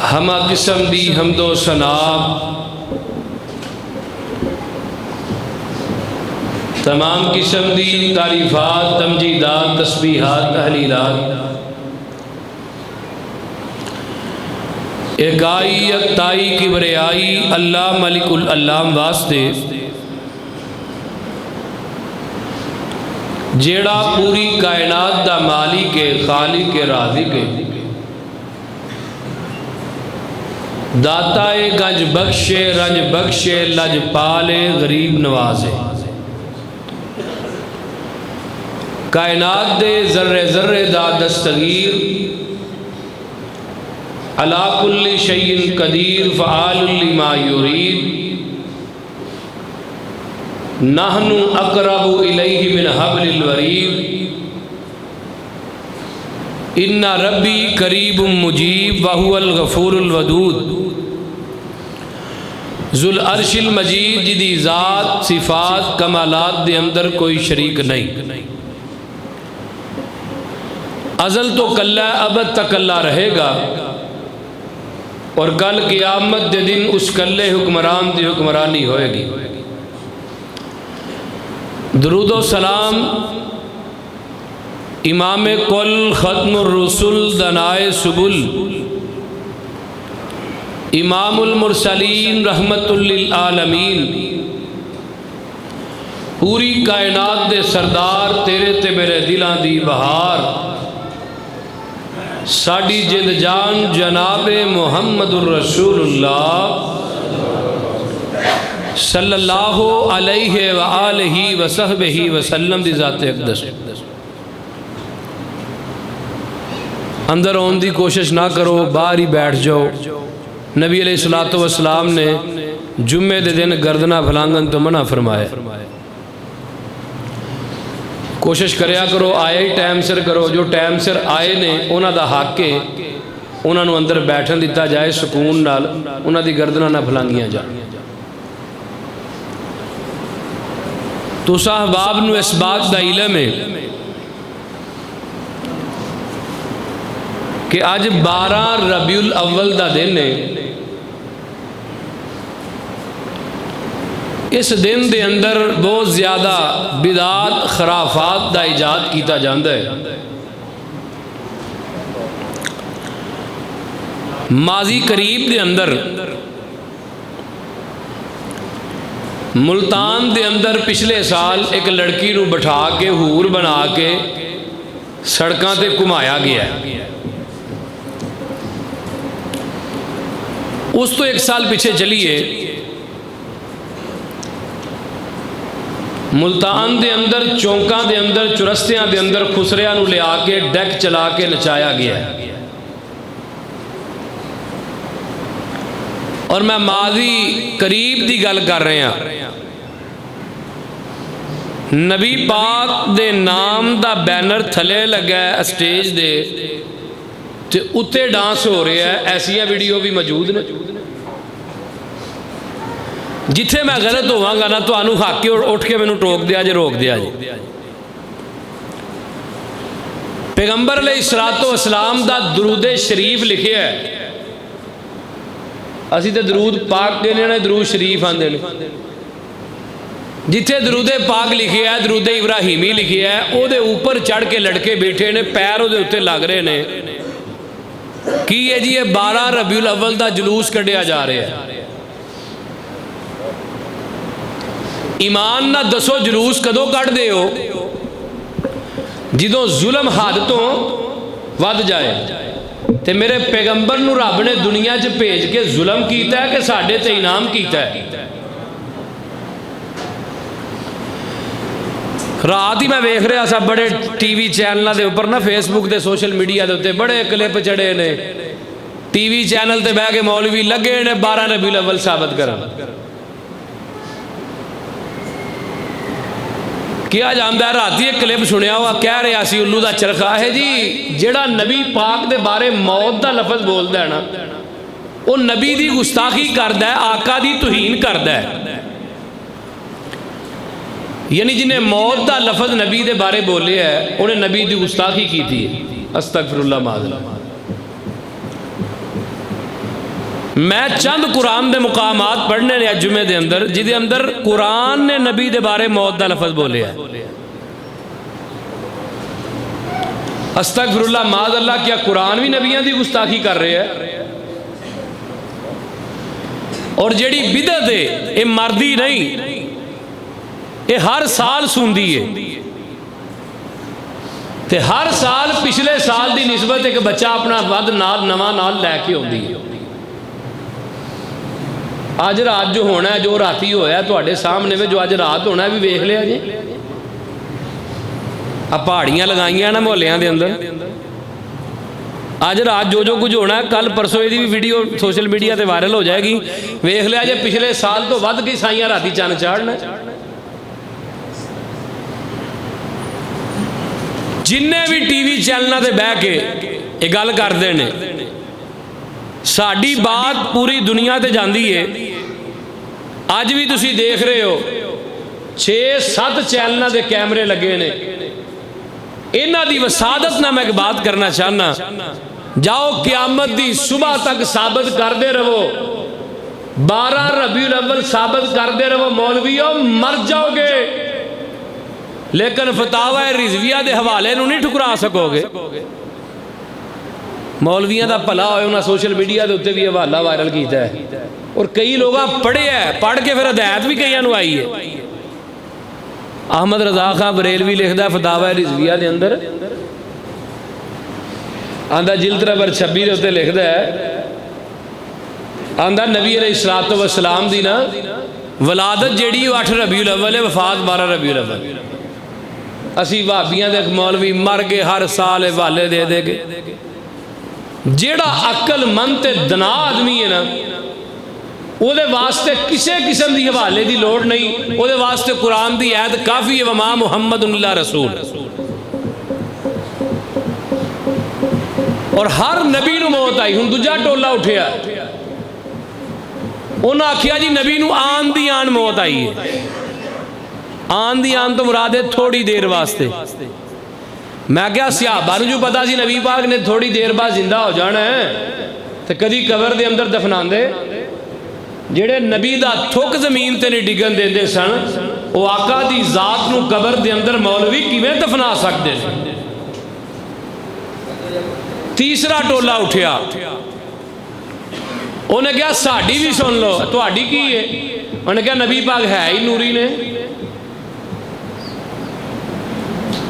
ہمہ قسم دی حمد و ثنا تمام قسم دی تعریفات تمجیدات تسبیحات تحلیلات اکائی یکتائی کبریائی اللہ ملک العلام واسطے جیڑا پوری کائنات دا مالک خالق رازق داتا گنج بخشے رنج بخشے لج پالے غریب نوازے کائنات دے ذرے ذرے دا دستگیر علا کل شیء قدیر فعال لما یرید نحن اقرب الیہ من حبل الورید ان ربی قریب مجیب وہو الغفور الودود ذو العرش المجید جدی ذات صفات کمالات دے اندر کوئی شریک نہیں، ازل تو کلہ ابد تک اللہ رہے گا، اور کل قیامت دے دن اس کلے حکمران دی حکمرانی ہوئے گی۔ درود و سلام امام کل ختم الرسل دنائے سبل امام المرسلین رحمت للعالمین پوری کائنات دے سردار تیرے تے میرے دلاں دی بہار ساڈی جند جان جناب محمد الرسول اللہ صلی اللہ علیہ وآلہ وصحبہ وسلم دی ذات اقدس اندر آن دی کوشش نہ کرو، باہر ہی بیٹھ جاؤ۔ نبی علیہ السلام نے جمعے دے دن گردنہ پھلانگن تو منع فرمایا، کوشش کریا کرو آئے ہی ٹائم سر کرو، جو ٹائم سر آئے نے انہاں دا حق کے انہاں نو اندر بیٹھن دیتا جائے سکون نال، انہاں دی گردنہ نہ پھلانگیاں جائیں۔ تو صاحباب نو اس بات دا علم ہے کہ آج 12 ربیع الاول دا دن ہے، اس دن دے اندر بہت زیادہ بدعات خرافات دا ایجاد کیتا جاندہ ہے۔ ماضی قریب دے اندر ملتان دے اندر پچھلے سال ایک لڑکی نو بٹھا کے حور بنا کے سڑکاں تے گھمایا گیا ہے۔ اس تو ایک سال پیچھے چلیے ملتان دے اندر چونکاں دے اندر چرستیاں دے اندر خسریاں نو لے آ کے ڈیک چلا کے نچایا گیا ہے۔ اور میں ماضی قریب دی گل کر رہے ہیں، نبی پاک دے نام دا بینر تھلے لگا ہے اسٹیج دے تے اتے ڈانس ہو رہا ہے، ایسیا ویڈیو بھی موجود نے۔ جتھے میں غلط ہوا گا نا تو انہوں حق کے اٹھ کے میں نے ٹوک دیا جے، روک دیا جے۔ پیغمبر علیہ السلام دا درود شریف لکھے ہے، اسی تے درود پاک دینے نے درود شریف آن دینے۔ جتھے درود پاک لکھے ہے، درود ابراہیمی لکھے ہے، او دے اوپر چڑھ کے لڑکے بیٹھے نے، پیر او دے اتے لگ رہے نے کی یہ جی یہ 12 ربیع الاول دا جلوس کڈیا جا رہے ہیں۔ ایمان نہ دسو جلوس کدو کٹ دے ہو جدوں ظلم حد تو ود جائے، تے میرے پیغمبر نو رب نے دنیا چ بھیج کے ظلم کیتا ہے کہ ساڈے تے انعام کیتا ہے۔ رات ہی میں ویکھ رہا سا بڑے ٹی وی چینلاں دے اوپر نا، فیس بک دے سوشل میڈیا دے اوتے بڑے کلپ چڑھے نے، ٹی وی چینل تے بیٹھ کے مولوی لگے نے 12 ربیع الاول ثابت کرن۔ کیا جاندا ہے رات ایک کلپ سنیا ہوا کہہ رہا سی الو دا چرخا ہے جی جڑا نبی پاک دے بارے موت دا لفظ بولدا ہے نا، وہ نبی دی گستاخی کردا ہے، آقا دی توہین کردا ہے۔ یعنی جنہیں موت دا لفظ نبی دے بارے بولے ہے انہیں نبی دی گستاخی کی تھی۔ استغفر اللہ معاذ اللہ۔ میں چند قرآن دے مقامات پڑھنے نے جمعے دے اندر جدے اندر قرآن نے نبی دے بارے موت دا لفظ بولے ہے. استغفر اللہ معاذ اللہ، کیا قرآن بھی نبیوں دی گستاخی کر رہے ہیں؟ اور جیڑی بدعت ہے یہ مردی نہیں، یہ ہر سال سندی ہے، تے ہر سال پچھلے سال دی نسبت ایک بچہ اپنا ود نال نواں نال لے کے آتی ہے. اج رات جو ہونا ہے، جو راتی ہویا ہے تواڈے سامنے میں، جو اج رات ہونا ہے بھی ویکھ لیا جی. پہاڑیاں لگائیاں نا محلیاں دے اندر، اج رات جو کچھ ہونا ہے کل پرسوں یہ ویڈیو سوشل میڈیا تے وائرل ہو جائے گی. ویکھ لیا جی پچھلے سال تو ود کے سائیاں راتی چن چاڑنا. جن بھی ٹی وی چینلوں تے بہ کے یہ گل کرتے ہیں، ساری بات پوری دنیا تے جاندی ہے. اج بھی تسی دیکھ رہے ہو 6-7 چینلوں دے کیمرے لگے نے. انہاں دی وسادت نہ میں ایک بات کرنا چاہنا، جاؤ قیامت دی صبح تک ثابت کردے رہو، 12 ربیع الاول ثابت کردے رہو، مولویوں مر جاؤ گے لیکن فتاوی رضویہ دے حوالے نو نہیں ٹھکرا سکو گے. مولویاں دا بھلا ہوئے انہاں سوشل میڈیا دے اتنے بھی حوالہ وائرل کیتا ہے، اور کئی لوگ پڑھے ہیں، پڑھ کے پھر ہدایت بھی کئیاں نو آئی ہے. احمد رضا خان بریلوی لکھدا ہے فتاوی رضویہ دے اندر، آندا جلد نمبر 26 دے اتنے لکھدا ہے، آندا نبی علیہ السلام دی نا ولادت جیڑی 8 ربیع الاول ہے، وفات 12 ربیع الاول. اسی وہابیاں دے مولوی مر گئے ہر سال حوالے دے دے گے. جیڑا عقل مند تے دنا آدمی ہے نا، وہ دے واسطے کسے قسم دی حوالے دی لوڑ نہیں، وہ دے واسطے قرآن دی آیت کافی ہے، وما محمد اللہ رسول. اور ہر نبی نو موت آئی. ہن دوجا ٹولا اٹھیا، انہاں آکھیا جی نبی نو آن دی آن موت آئی ہے. آن دی آن تو مراد ہے تھوڑی دیر واسطے. میں کیا صحابہ نو جو پتا سی نبی پاک نے تھوڑی دیر بعد زندہ ہو جانا ہے تو کدی قبر دے اندر دفنان دے. جڑے نبی دا تھک زمین تے نہیں ڈگن دے دے سن، وہ آقا دی ذات نو قبر دے اندر مولوی کیویں دفنا سکتے ہیں. تیسرا ٹولا اٹھیا، انہیں کہا ساڑی بھی سن لو، تہاڈی کی ہے؟ انہیں کہا نبی پاک ہے ہی نوری نے،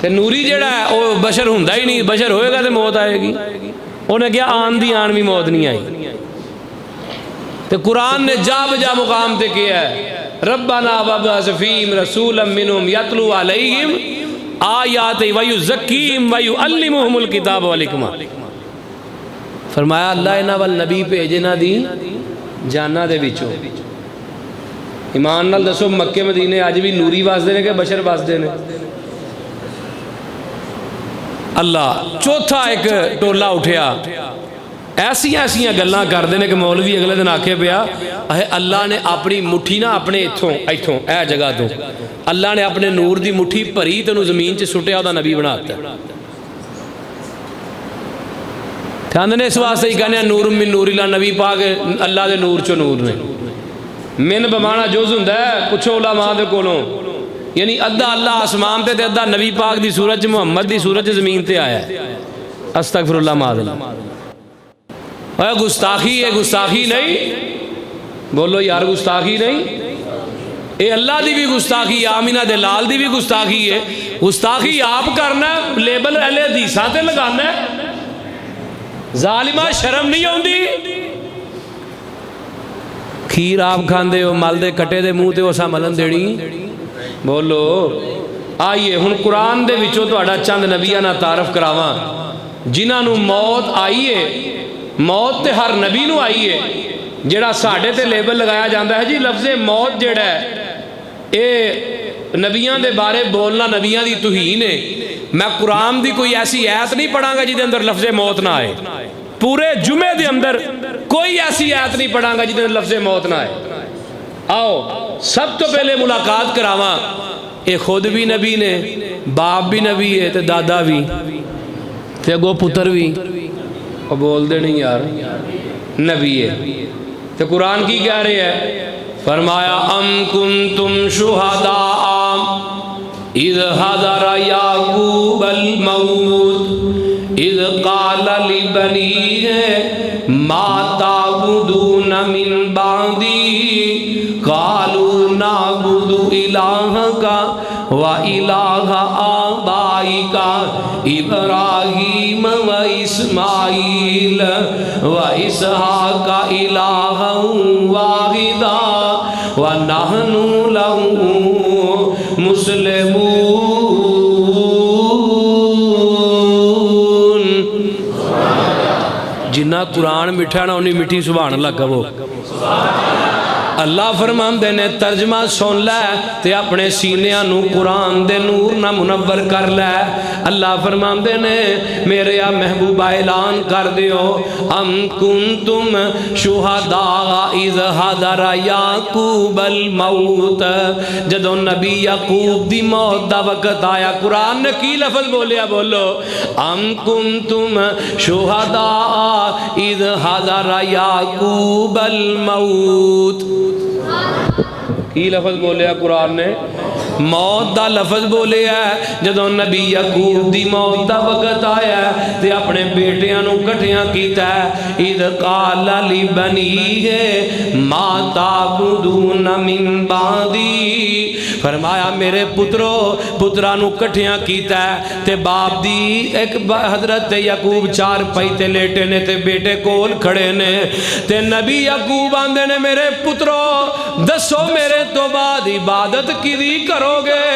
تے نوری جڑا ہے وہ بشر ہوندا ہی نہیں، بشر ہوئے گا تو موت آئے گی. انہیں کہا آن دی آن بھی موت نہیں آئی. تے قرآن نے جا بجا مقام تے کیا ہے، ربنا وابعث فیہم رسولا منہم یتلو علیہم آیات ویزکیہم ویعلمہم الکتاب والحکمہ. فرمایا اللہ انہاں وال نبی بھیجنا دی جانا دے وچوں. ایمان نال دسو مکے مدینے اج بھی نوری واسدے نے کہ بشر واسدے نے؟ اللہ. چوتھا ایک ٹولا اٹھیا، ایسیاں گلاں کردے نے کہ مولوی اگلے دن آکھے پیا اللہ نے اپنی مٹھی نا اپنے ایتھوں اے جگہ تو اللہ نے اپنے نور دی مٹھی بھری تے انہوں زمین چ سٹیا دا نبی بناتا ہے. کہندے نے اس واسطے ہی کہنے نور من نور اللہ، نبی پاک اللہ دے نور چو نور نے. من بمانا جز ہوندا ہے، پوچھو علماء دے کولوں، یعنی ادھا اللہ آسمان تے ادھا نبی پاک دی سورج محمد دی سورج زمین تے آیا ہے. استغفر اللہ معاذ اللہ. اے گستاخی ہے، گستاخی نہیں، بولو یار گستاخی نہیں. اے اللہ دی بھی گستاخی، آمینہ دے لال دی بھی گستاخی ہے. گستاخی آپ کرنا ہے، لیبل اہل حدیثاں تے لگانا ہے. ظالمہ شرم نہیں ہوندی؟ کھیر آپ کھاندے ہو مل دے کٹے دے منہ تے وہ سا ملن دیڑی. بولو. آئیے ہن قرآن دے وچوں تہاڈا چند نبیاں نہ تعارف کراواں جنہاں نو موت آئی ہے. موت تے ہر نبی نو آئی ہے. جڑا ساڈے تے لیبل لگایا جاندہ ہے جی لفظ موت جڑا ہے اے نبیاں دے بارے بولنا نبیاں دی توہین ہے. میں قرآن دی کوئی ایسی آیت نہیں پڑھاں گا جدے اندر لفظ موت نہ آئے. پورے جمعے دے اندر کوئی ایسی آیت نہیں پڑھاں گا جدے اندر لفظ موت نہ آئے. آؤ سب تو پہلے ملاقات کراواں، اے خود بھی نبی نے، باپ بھی نبی ہے تے دادا بھی تے اگو پتر بھی. اور بول دے نہیں یار نبی ہے. تو قرآن کی کہہ رہے ہے، فرمایا ام کنتم شہداء اذ حضر یعقوب الموت اذ قال لبنیہ ما تعبدون من بعدی قالوا نعبد الہک وَإِلَٰهَ آبَائِكَ إِبْرَاهِيمَ وَإِسْمَاعِيلَ وَإِسْحَاقَ إِلَٰهًا وَاحِدًا وَنَحْنُ لَهُ مُسْلِمُونَ۔ جنہ قرآن مٹھا نہ انہی مٹھی سبحان اللہ کہو۔ اللہ فرماندے نے ترجمہ سن لے تے اپنے سینیاں نو قرآن دے نور نہ منور کر لے۔ اللہ فرماندے نے میرے محبوبہ اعلان کر دیو ام کنتم شہداء اذ حضر یعقوب الموت، جدو نبی یعقوب دی موت دا وقت آیا قرآن نے کی لفظ بولیا، بولو ام کنتم شہداء اذ حضر یعقوب الموت۔ کی لفظ بولیا قرآن نے؟ موت دا لفظ بولیا ہے۔ جدو نبی یعقوب دی موت دا وقت آیا ہے تے اپنے بیٹیاں نو کٹھیاں کیتا ہے، اذ قال لبنیہ ما تعبدون من بعدی، فرمایا میرے پترا نو کٹھیاں کیتا ہے تے باپ دی ایک حضرت یعقوب چار پائی تے لیٹے نے تے بیٹے کول کھڑے نے تے نبی یعقوب آندے نے میرے پترو دسو میرے تو بعد عبادت کی دی کرو گے؟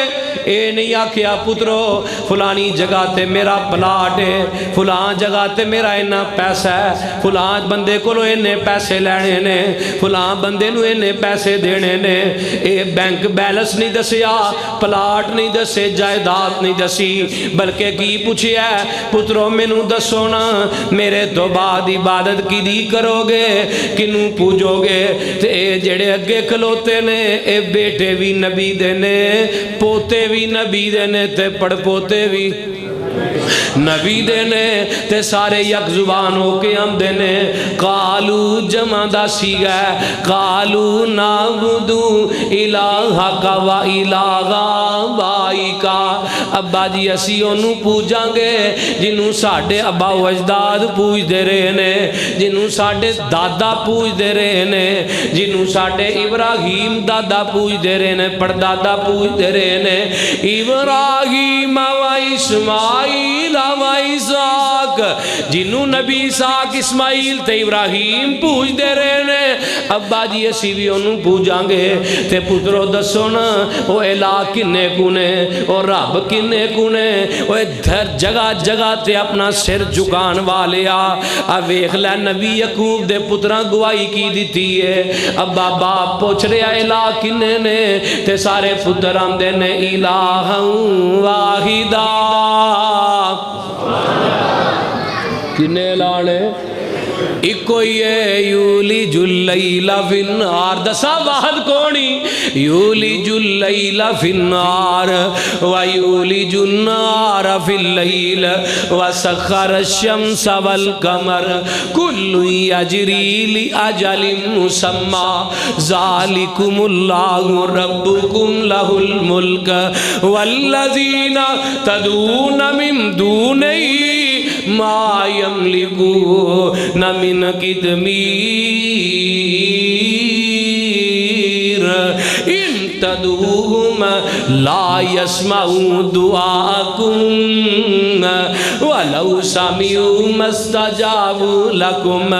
اے نہیں آکھیا پترو فلانی جگہ تے میرا پلاٹ ہے، فلان جگہ تے میرا اینا پیسہ ہے، فلان بندے کو لو اینے پیسے لینے نے، فلان بندے نو اینے پیسے دینے نے، اے بینک بیلنس نہیں دسیا، پلاٹ نہیں دسے، جائیداد نہیں دسی، بلکہ کی پوچھیا ہے پترو مینوں دسو نا میرے تو بعد عبادت کی دی کرو گے، کنوں پوجو گے؟ تے اے جڑے اگے کھلوتے نے اے بیٹے بھی نبی دینے، پوتے بھی نبی دینے تے پڑ پوتے بھی نبی دینے تے سارے یک زبان ہو کے ہم دینے۔ قالو جمع دا سیگا ہے، قالو نعبدو الہک و الہ آبائک، ابا جی اسی انہوں پوجاں گے جنہوں ساڑھے ابا و اجداد پوج دے رہے نے، جنہوں ساڑھے دادا پوج دے رہے نے، جنہوں ساڑھے ابراہیم دادا پوج دے رہے نے، پردادا پوج دے رہے نے، ابراہیم و اسماعیل و اسحاق، جنہوں نبی اسحاق اسماعیل تے ابراہیم پوج دے رہے نے، ابا جی اسی بھی انہوں پوجاں گے تے پترو دسو نا وہ الہ کنے کنے، وہ رب کنے کنے، وہ جگہ جگہ تے اپنا سر جھکان والیا۔ اب ویکھ لے نبی یعقوب دے پتراں گواہی کی دیتی ہے، ابا باپ پوچھ رہا الہ کنے نے تے سارے پتر آندے نے الہ واحدہ۔ کنے لانے ایکو یہ یولج اللیل فی النہار، دسا واحد کونی؟ یولج اللیل فی النہار ویولج النہار فی اللیل وسخر الشمس والقمر کل یجری لأجل مسمی ذالکم اللہ ربکم لہ الملک والذین تدعون من دونہ ما یملکون من قدمیر ان تدعوہم لا یسمعوا دعاکم ولو سمعوا ما استجابوا لکم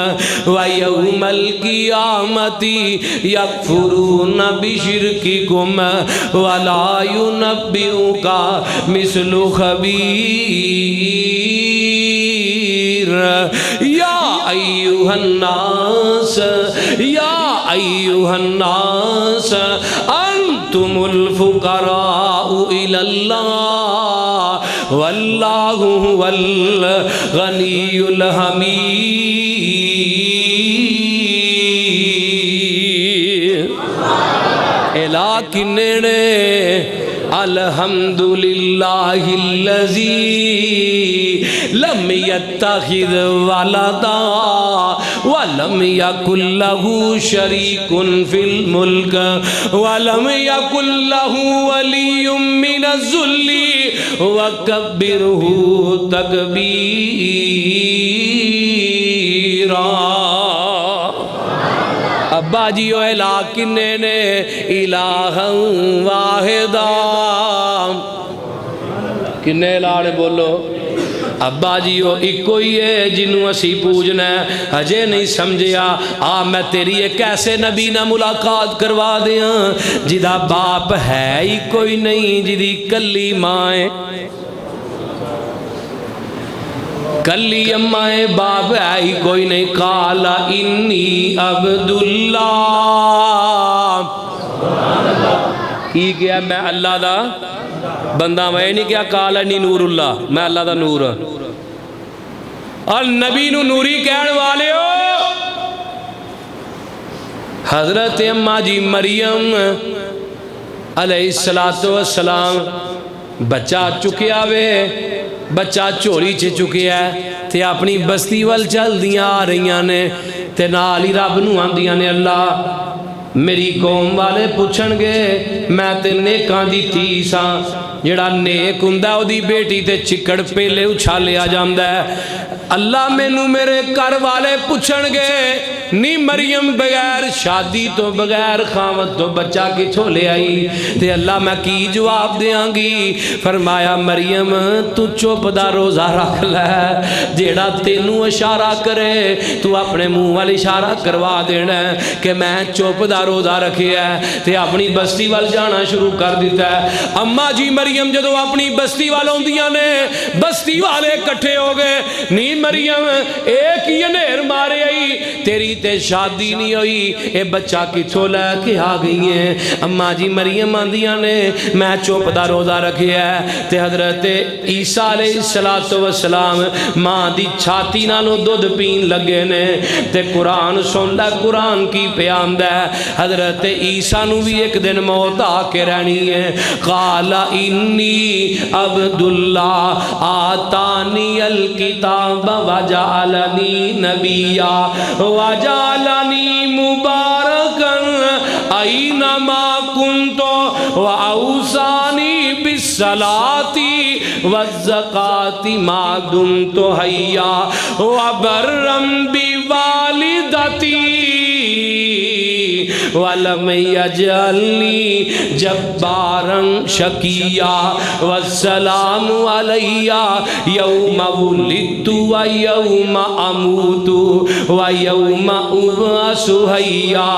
ویوم القیامت یکفرون بشرککم ولا ینبئک مثل خبیر۔ یا ایوہ الناس انتم الفقراء الی اللہ واللہ هو الغنی الحمید۔ الہ کنے نے؟ الحمدللہ الذی لم یتخذ ولدا ولم یکن لہ شریک فی الملک ولم یکن لہ ولی من الذل وکبرہ تکبیرا۔ ابا جیو الہ کنے نے الہ واحدہ، کنے الہ نے بولو؟ ابا جیو ایک کوئی ہے جنہوں اسی پوجنا ہے، ہجے نہیں سمجھیا میں تیری ایک ایسے نبی نہ ملاقات کروا دیاں جدہ باپ ہے ہی کوئی نہیں، جدی کلی مائیں کلی امائیں باپ ہے ہی کوئی نہیں۔ قال انی عبداللہ، کی کیا میں اللہ دا بندہ، میں نہیں کیا قال انی نور اللہ، میں اللہ دا نور ہوں۔ اور نبی نو نوری کہنے والے ہو، حضرت اماں جی مریم علیہ السلام بچہ چکیا وے، بچہ چوری چ چکیا ہے تے اپنی بستی وال چل دیاں آ رہیاں نے تے نال ہی رب نو آندیاں نے اللہ میری قوم والے پوچھن گے میں تے نیکاں دی تھی ساں، جڑا نیک ہوندا او دی بیٹی تے چکڑ پہلے اچھالیا جاندا ہے۔ اللہ مینوں میرے گھر والے پوچھن گے نی مریم بغیر شادی تو بغیر خامد تو بچہ کتھوں لے آئی، تے اللہ میں کی جواب دیاں گی؟ فرمایا مریم تو چپ دا روزہ رکھ لے، جیڑا تینوں اشارہ کرے تو اپنے منہ والی اشارہ کروا دینا ہے کہ میں چپ دا روزہ رکھیا ہے، تے اپنی بستی وال جانا شروع کر دیتا ہے۔ اماں جی مریم جدو اپنی بستی وال ہوندیاں نے، بستی والے کٹھے ہو گئے، نی مریم ایک ہی انیر مارے آئی، تیری تے شادی نہیں ہوئی، اے بچہ کتھوں لے کے آ گئی ہیں؟ اماں جی مریم آندیاں نے میں چوپ دا روزہ رکھیا ہے، تے حضرت عیسیٰ علیہ السلام ماں دی چھاتی نالوں دودھ پین لگے نے، تے قرآن سندا قرآن کی پیام دا ہے حضرت عیسیٰ نو بھی ایک دن موت آ کے رہنی ہے۔ قال انی عبداللہ آتانی الکتاب وجعلنی نبیا وجعلنی مبارکا اینما کنت واوصانی بالصلاۃ والزکاۃ ما دمت حیا وبرا بوالدتی وَلَمْ يَجْعَلْنِي جَبَّارًا شَقِيًّا وَالسَّلَامُ عَلَيَّ يَوْمَ وُلِدتُّ وَيَوْمَ أَمُوتُ وَيَوْمَ أُبْعَثُ حَيًّا۔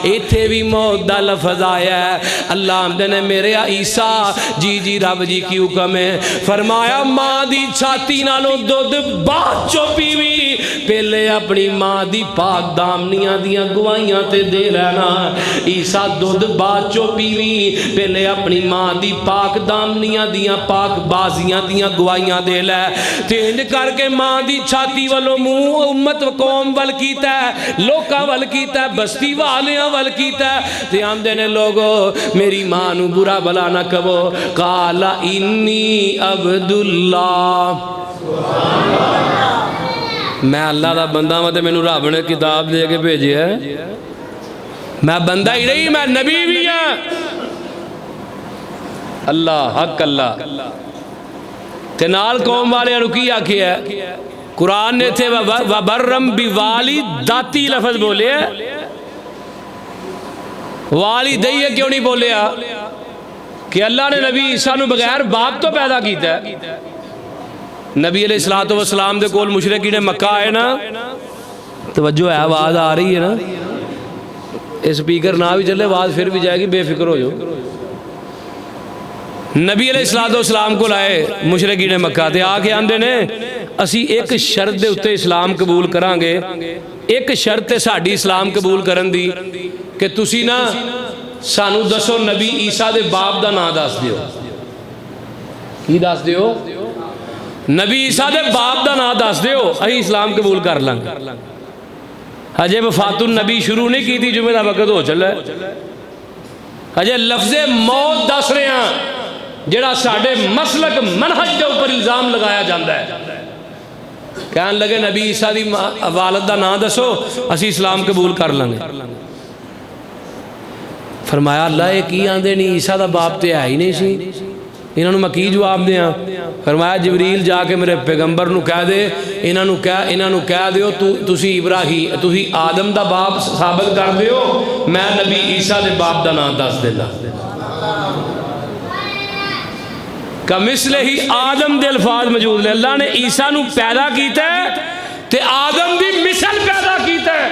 ایتھے بھی موت دا لفظ آیا ہے۔ اللہ آمدے نے میرے عیسیٰ جی رب جی کی حکم ہے، فرمایا ماں دی چھاتی نالوں دودھ بعد چو پیوی، پہلے اپنی ماں دی پاک دامنیاں دیاں گوائیاں تے دے لینا۔ عیسیٰ دودھ بعد چو پیوی، پہلے اپنی ماں دی پاک دامنیاں دیاں پاک بازیاں دیاں گوائیاں دے لے، تینج کر کے ماں دی چھاتی والوں منہ امت و قوم ول کیتا ہے، لوکاں ول کیتا ہے، بستی والیاں ول کیتا ہے، تے آمدے نے لوگو میری ماں نو برا بلا نہ کہو۔ قال انی عبداللہ، میں اللہ دا بندہ ہوں تے مینوں رب نے کتاب دے کے بھیجے ہے، میں بندہ ہی نہیں میں نبی بھی ہوں۔ اللہ حق اللہ تے نال قوم والے رکی آکھیا ہے، قرآن نے تھے وَبَرَّمْ بِوَالِدَتِی لفظ بولے ہیں، والدیہ کیوں نہیں بولے کہ اللہ نے نبی عیسیٰ نو بغیر باپ تو پیدا کیتا ہے۔ نبی علیہ السلام دے کول مشرکین مکہ آئے نا، توجہ ہے آواز آ رہی ہے نا، اسپیکر نہ بھی چلے آواز پھر بھی جائے گی، بے فکر ہو جو۔ نبی علیہ السلام کو لائے مشرکین مکہ تے آ کے آندے نے اسی ایک شرط دے اتے اسلام قبول کران گے، ایک شرط تے ساڈی اسلام قبول کرن دی کہ تسی نا سانو دسو نبی عیسیٰ دے باپ دا نام دس دیو۔ کی دس دیو؟ نبی عیسیٰ دے باپ دا نام دس دیو، اہی اسلام قبول کر لیں۔ ہجے وفات النبی شروع نہیں کی تھی، جمعہ دا وقت ہو چلا ہے، ہجے لفظ موت دس رہے ہیں جڑا ساڈے مسلک منہج کے اوپر الزام لگایا جاتا ہے. کہنے لگے نبی عیسیٰ دی والد دا نام دسو اسی اسلام قبول کر لیں گے. فرمایا اللہ یہ کی آندے نہیں، عیسیٰ دا باپ تے ہے ہی نہیں سی، انہوں میں کی جواب دیاں؟ فرمایا جبریل جا کے میرے پیغمبر نو کہہ دے، انہوں نو کہہ دیو تسی ابراہیم تسی آدم دا باپ ثابت کر دیو، میں نبی عیسیٰ دے باپ دا نام دس دینا. کمثلہ ہی آدم دے الفاظ موجود نے. اللہ نے عیسیٰ نو پیدا کیتا ہے تے آدم دی مثل پیدا کیتا ہے.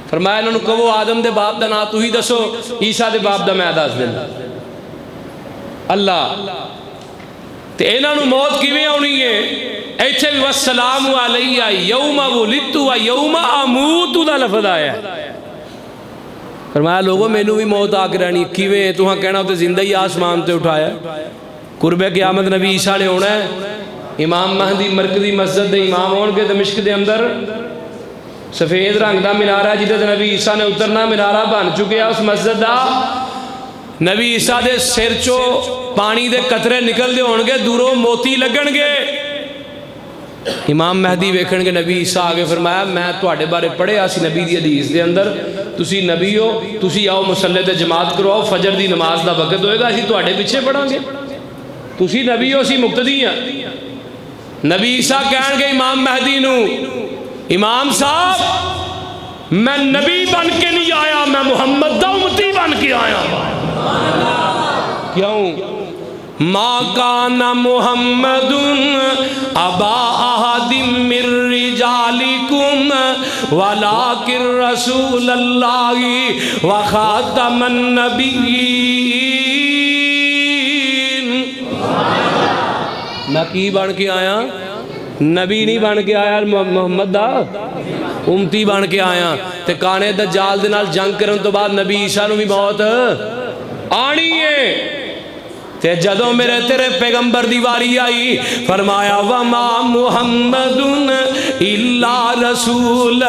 فرمایا انہوں نے کہو آدم دے باپ دا نام تو ہی دسو، عیسیٰ دے باپ دا میں دس دینا. اللہ تے انہوں نے موت کیویں آنی ہے؟ ایتھے بھی والسلام علیہ یوم ولدت و یوم اموت دا لفظ آیا ہے. فرمایا لوگوں میں بھی موت آ کے رہنی کیویں؟ تہاں کہنا ہوتے زندہ ہی آسمان تے اٹھایا. قرب قیامت نبی عیسیٰ نے ہونا ہے. امام مہدی مرکزی مسجد دے امام ہون کے دمشق دے اندر سفید رنگ دا منارہ جدے نبی عیسیٰ نے اترنا منارہ بن چکے اس مسجد دا. نبی عیسیٰ دے سر چو پانی دے قطرے نکل دے ہونگے، دوروں موتی لگن گے. امام مہدی ویکھن گے نبی عیسیٰ آگے. فرمایا میں تواڈے بارے پڑھے آسی نبی دی حدیث دے اندر تسی نبی ہو، تسی آؤ مصلی تے جماعت کرو، فجر دی نماز دا وقت ہوئے گا، اسی تواڈے پیچھے پڑھاں گے. تسی نبی ہو، اسی مقتدی ہیں. نبی عیسیٰ کہن گے امام مہدی نو امام صاحب میں نبی بن کے نہیں آیا، میں محمد دا امتی بن کے آیا. کیوں؟ ما کان محمد ابا احد من رجالکم ولکن رسول اللہ وخاتم النبیین. میں کی بن کے آیا؟ نبی نہیں بن کے آیا، محمد دا امتی بن کے آیا. تے کانے دجال دے نال جنگ کرن تو بعد نبی عیسیٰ نو بھی موت آنی ہے. تے جدوں میرے تیرے پیغمبر دی واری آئی فرمایا وما محمد الا رسول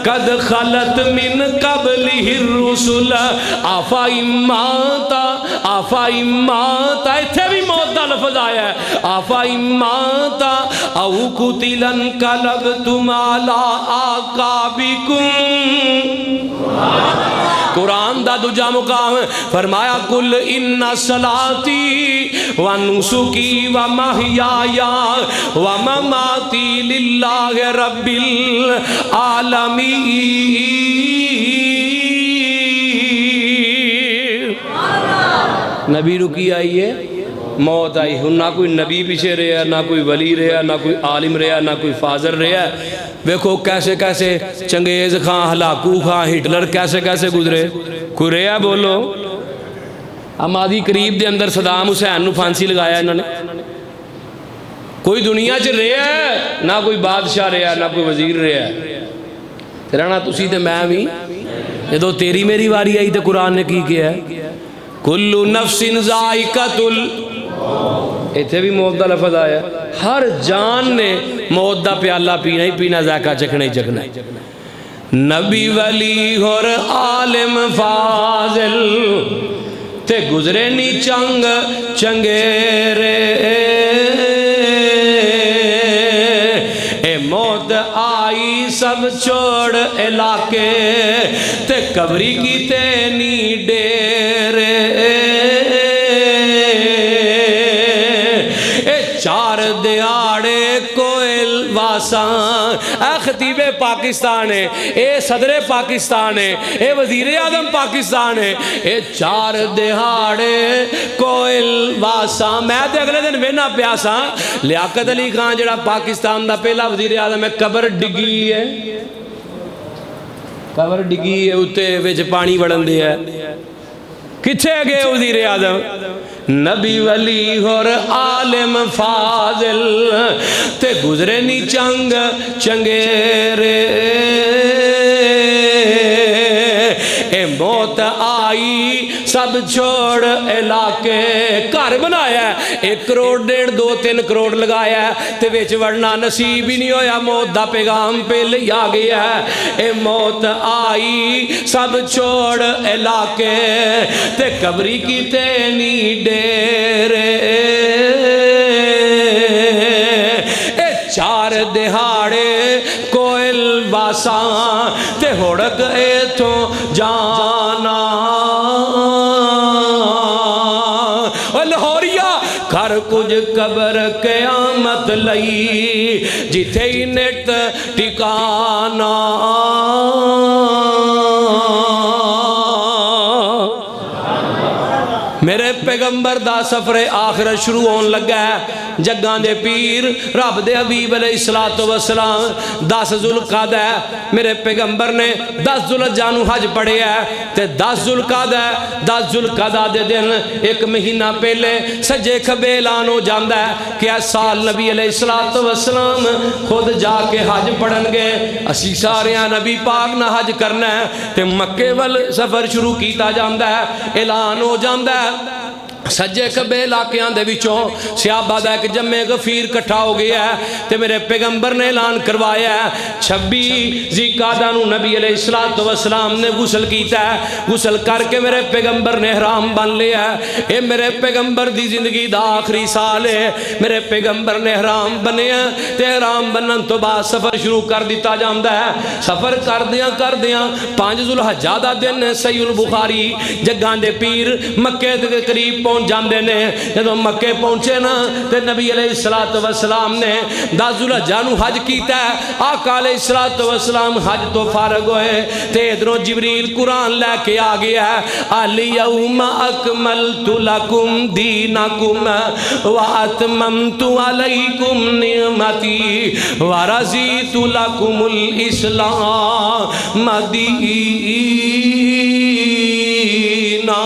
قد خلت من قبلہ الرسل افا اماتا ایتھے بھی موت دا لفظ آیا ہے. افا اماتا او قتل انقلبتم علی اعقابکم. قرآن دا دوجا مقام فرمایا کل ان صلاتی و نسکی و محیایا و مماتی للہ رب العالمین. نبی رکی آئی ہے، موت آئی. ہن نہ کوئی نبی پیچھے رہا، نہ کوئی ولی رہا، نہ کوئی عالم رہا، نہ کوئی فاضل رہا. دیکھو کیسے کیسے چنگیز خان، ہلاکو خان، ہٹلر کیسے کیسے گزرے. کوئی رہا بولو؟ امادی قریب دے اندر صدام حسین نو پھانسی لگایا انہوں نے. کوئی دنیا چ رہا ہے؟ نہ کوئی بادشاہ رہا، نہ کوئی وزیر رہا. رہنا تسی تے میں بھی. جدو تیری میری واری آئی تے قرآن نے کی کیا ہے؟ کل نفس ذائقۃ ایتھے بھی موت دا لفظ آیا. ہر جان نے موت دا پیالہ پینا ہی پینا، ذائقہ چکھنا ہی چکھنا. نبی ولی اور عالم فاضل تے گزرے نی چنگ چنگیرے. اے موت آئی سب چھوڑ علاقے تے قبری کی تینی ڈیرے. چار دیاڑے کوئل واسان، اے خطیب پاکستان ہے، اے صدر پاکستان ہے، اے وزیر اعظم پاکستان ہے. اے چار دیاڑے کوئل واسان. میں تے اگلے دن وینا پیاسا لیاقت علی خان جڑا پاکستان دا پہلا وزیر اعظم ہے، قبر ڈگی ہے، قبر ڈگی ہے، اتے وچ پانی وڑن دے ہے. کتھے گئے وزیر اعظم؟ نبی ولی اور عالم فاضل تے گزرے نی چنگ چنگیرے. اے موت آئی سب چھوڑ علاقے گھر بنایا 1 کروڑ 1.5 2 3 کروڑ لگایا تے وچ وڑنا نصیب ہی نہیں ہویا موت دا پیغام پہلے ہی آ گیا اے موت آئی سب چھوڑ علاقے تے قبری کیتے نہیں ڈیرے اے 4 دہاڑے کوئل باساں تے ہوڑک ایتھوں جانا لاہوریا کر کچھ قبر قیامت لئی جتھے ہی نٹ ٹھکانا میرے پیغمبر دا سفر آخرت شروع ہون لگا ہے جگاں دے پیر رب دے حبیب علیہ السلام 10 ذوالقعدہ ہے میرے پیغمبر نے 10 ذوالحجہ نو حج پڑھے ہے تے 10 ذوالقعدہ 10 ذوالقعدہ دے دن 1 مہینہ پہلے سجے کھبے اعلان ہو جاندا ہے کہ اس سال نبی علیہ السلام خود جا کے حج پڑھن گے اسی سارے نبی پاک نہ حج کرنا ہے تے مکے ول سفر شروع کیتا جاندا ہے اعلان ہو جاندا ہے سجے کبے علاقیاں دے وچوں صحابہ دا ایک جمع غفیر کٹھا ہو گیا ہے تے میرے پیغمبر نے اعلان کروایا ہے 26 ذوالقعدہ نو نبی علیہ السلام نے غسل کیتا ہے غسل کر کے میرے پیغمبر نے احرام بن لیا ہے اے میرے پیغمبر دی زندگی دا آخری سال ہے میرے پیغمبر نے احرام بنیا تے احرام بنن تو بعد سفر شروع کر دیتا جاندا ہے سفر کردیاں 5 ذوالحجہ دا دن صحیح البخاری جگاں دے پیر مکے دے قریب پہنچ جاندے نے جدوں مکے پہنچے نا تے نبی علیہ السلام نے 10 ذوالحجہ نو حج کیتا ہے آقا علیہ السلام حج تو فارغ ہوئے تے ادھروں جبریل قرآن لے کے آ گیا ہے الیوم اکملت لکم دینکم واتممت علیکم نعمتی ورضیت لکم الاسلام دینا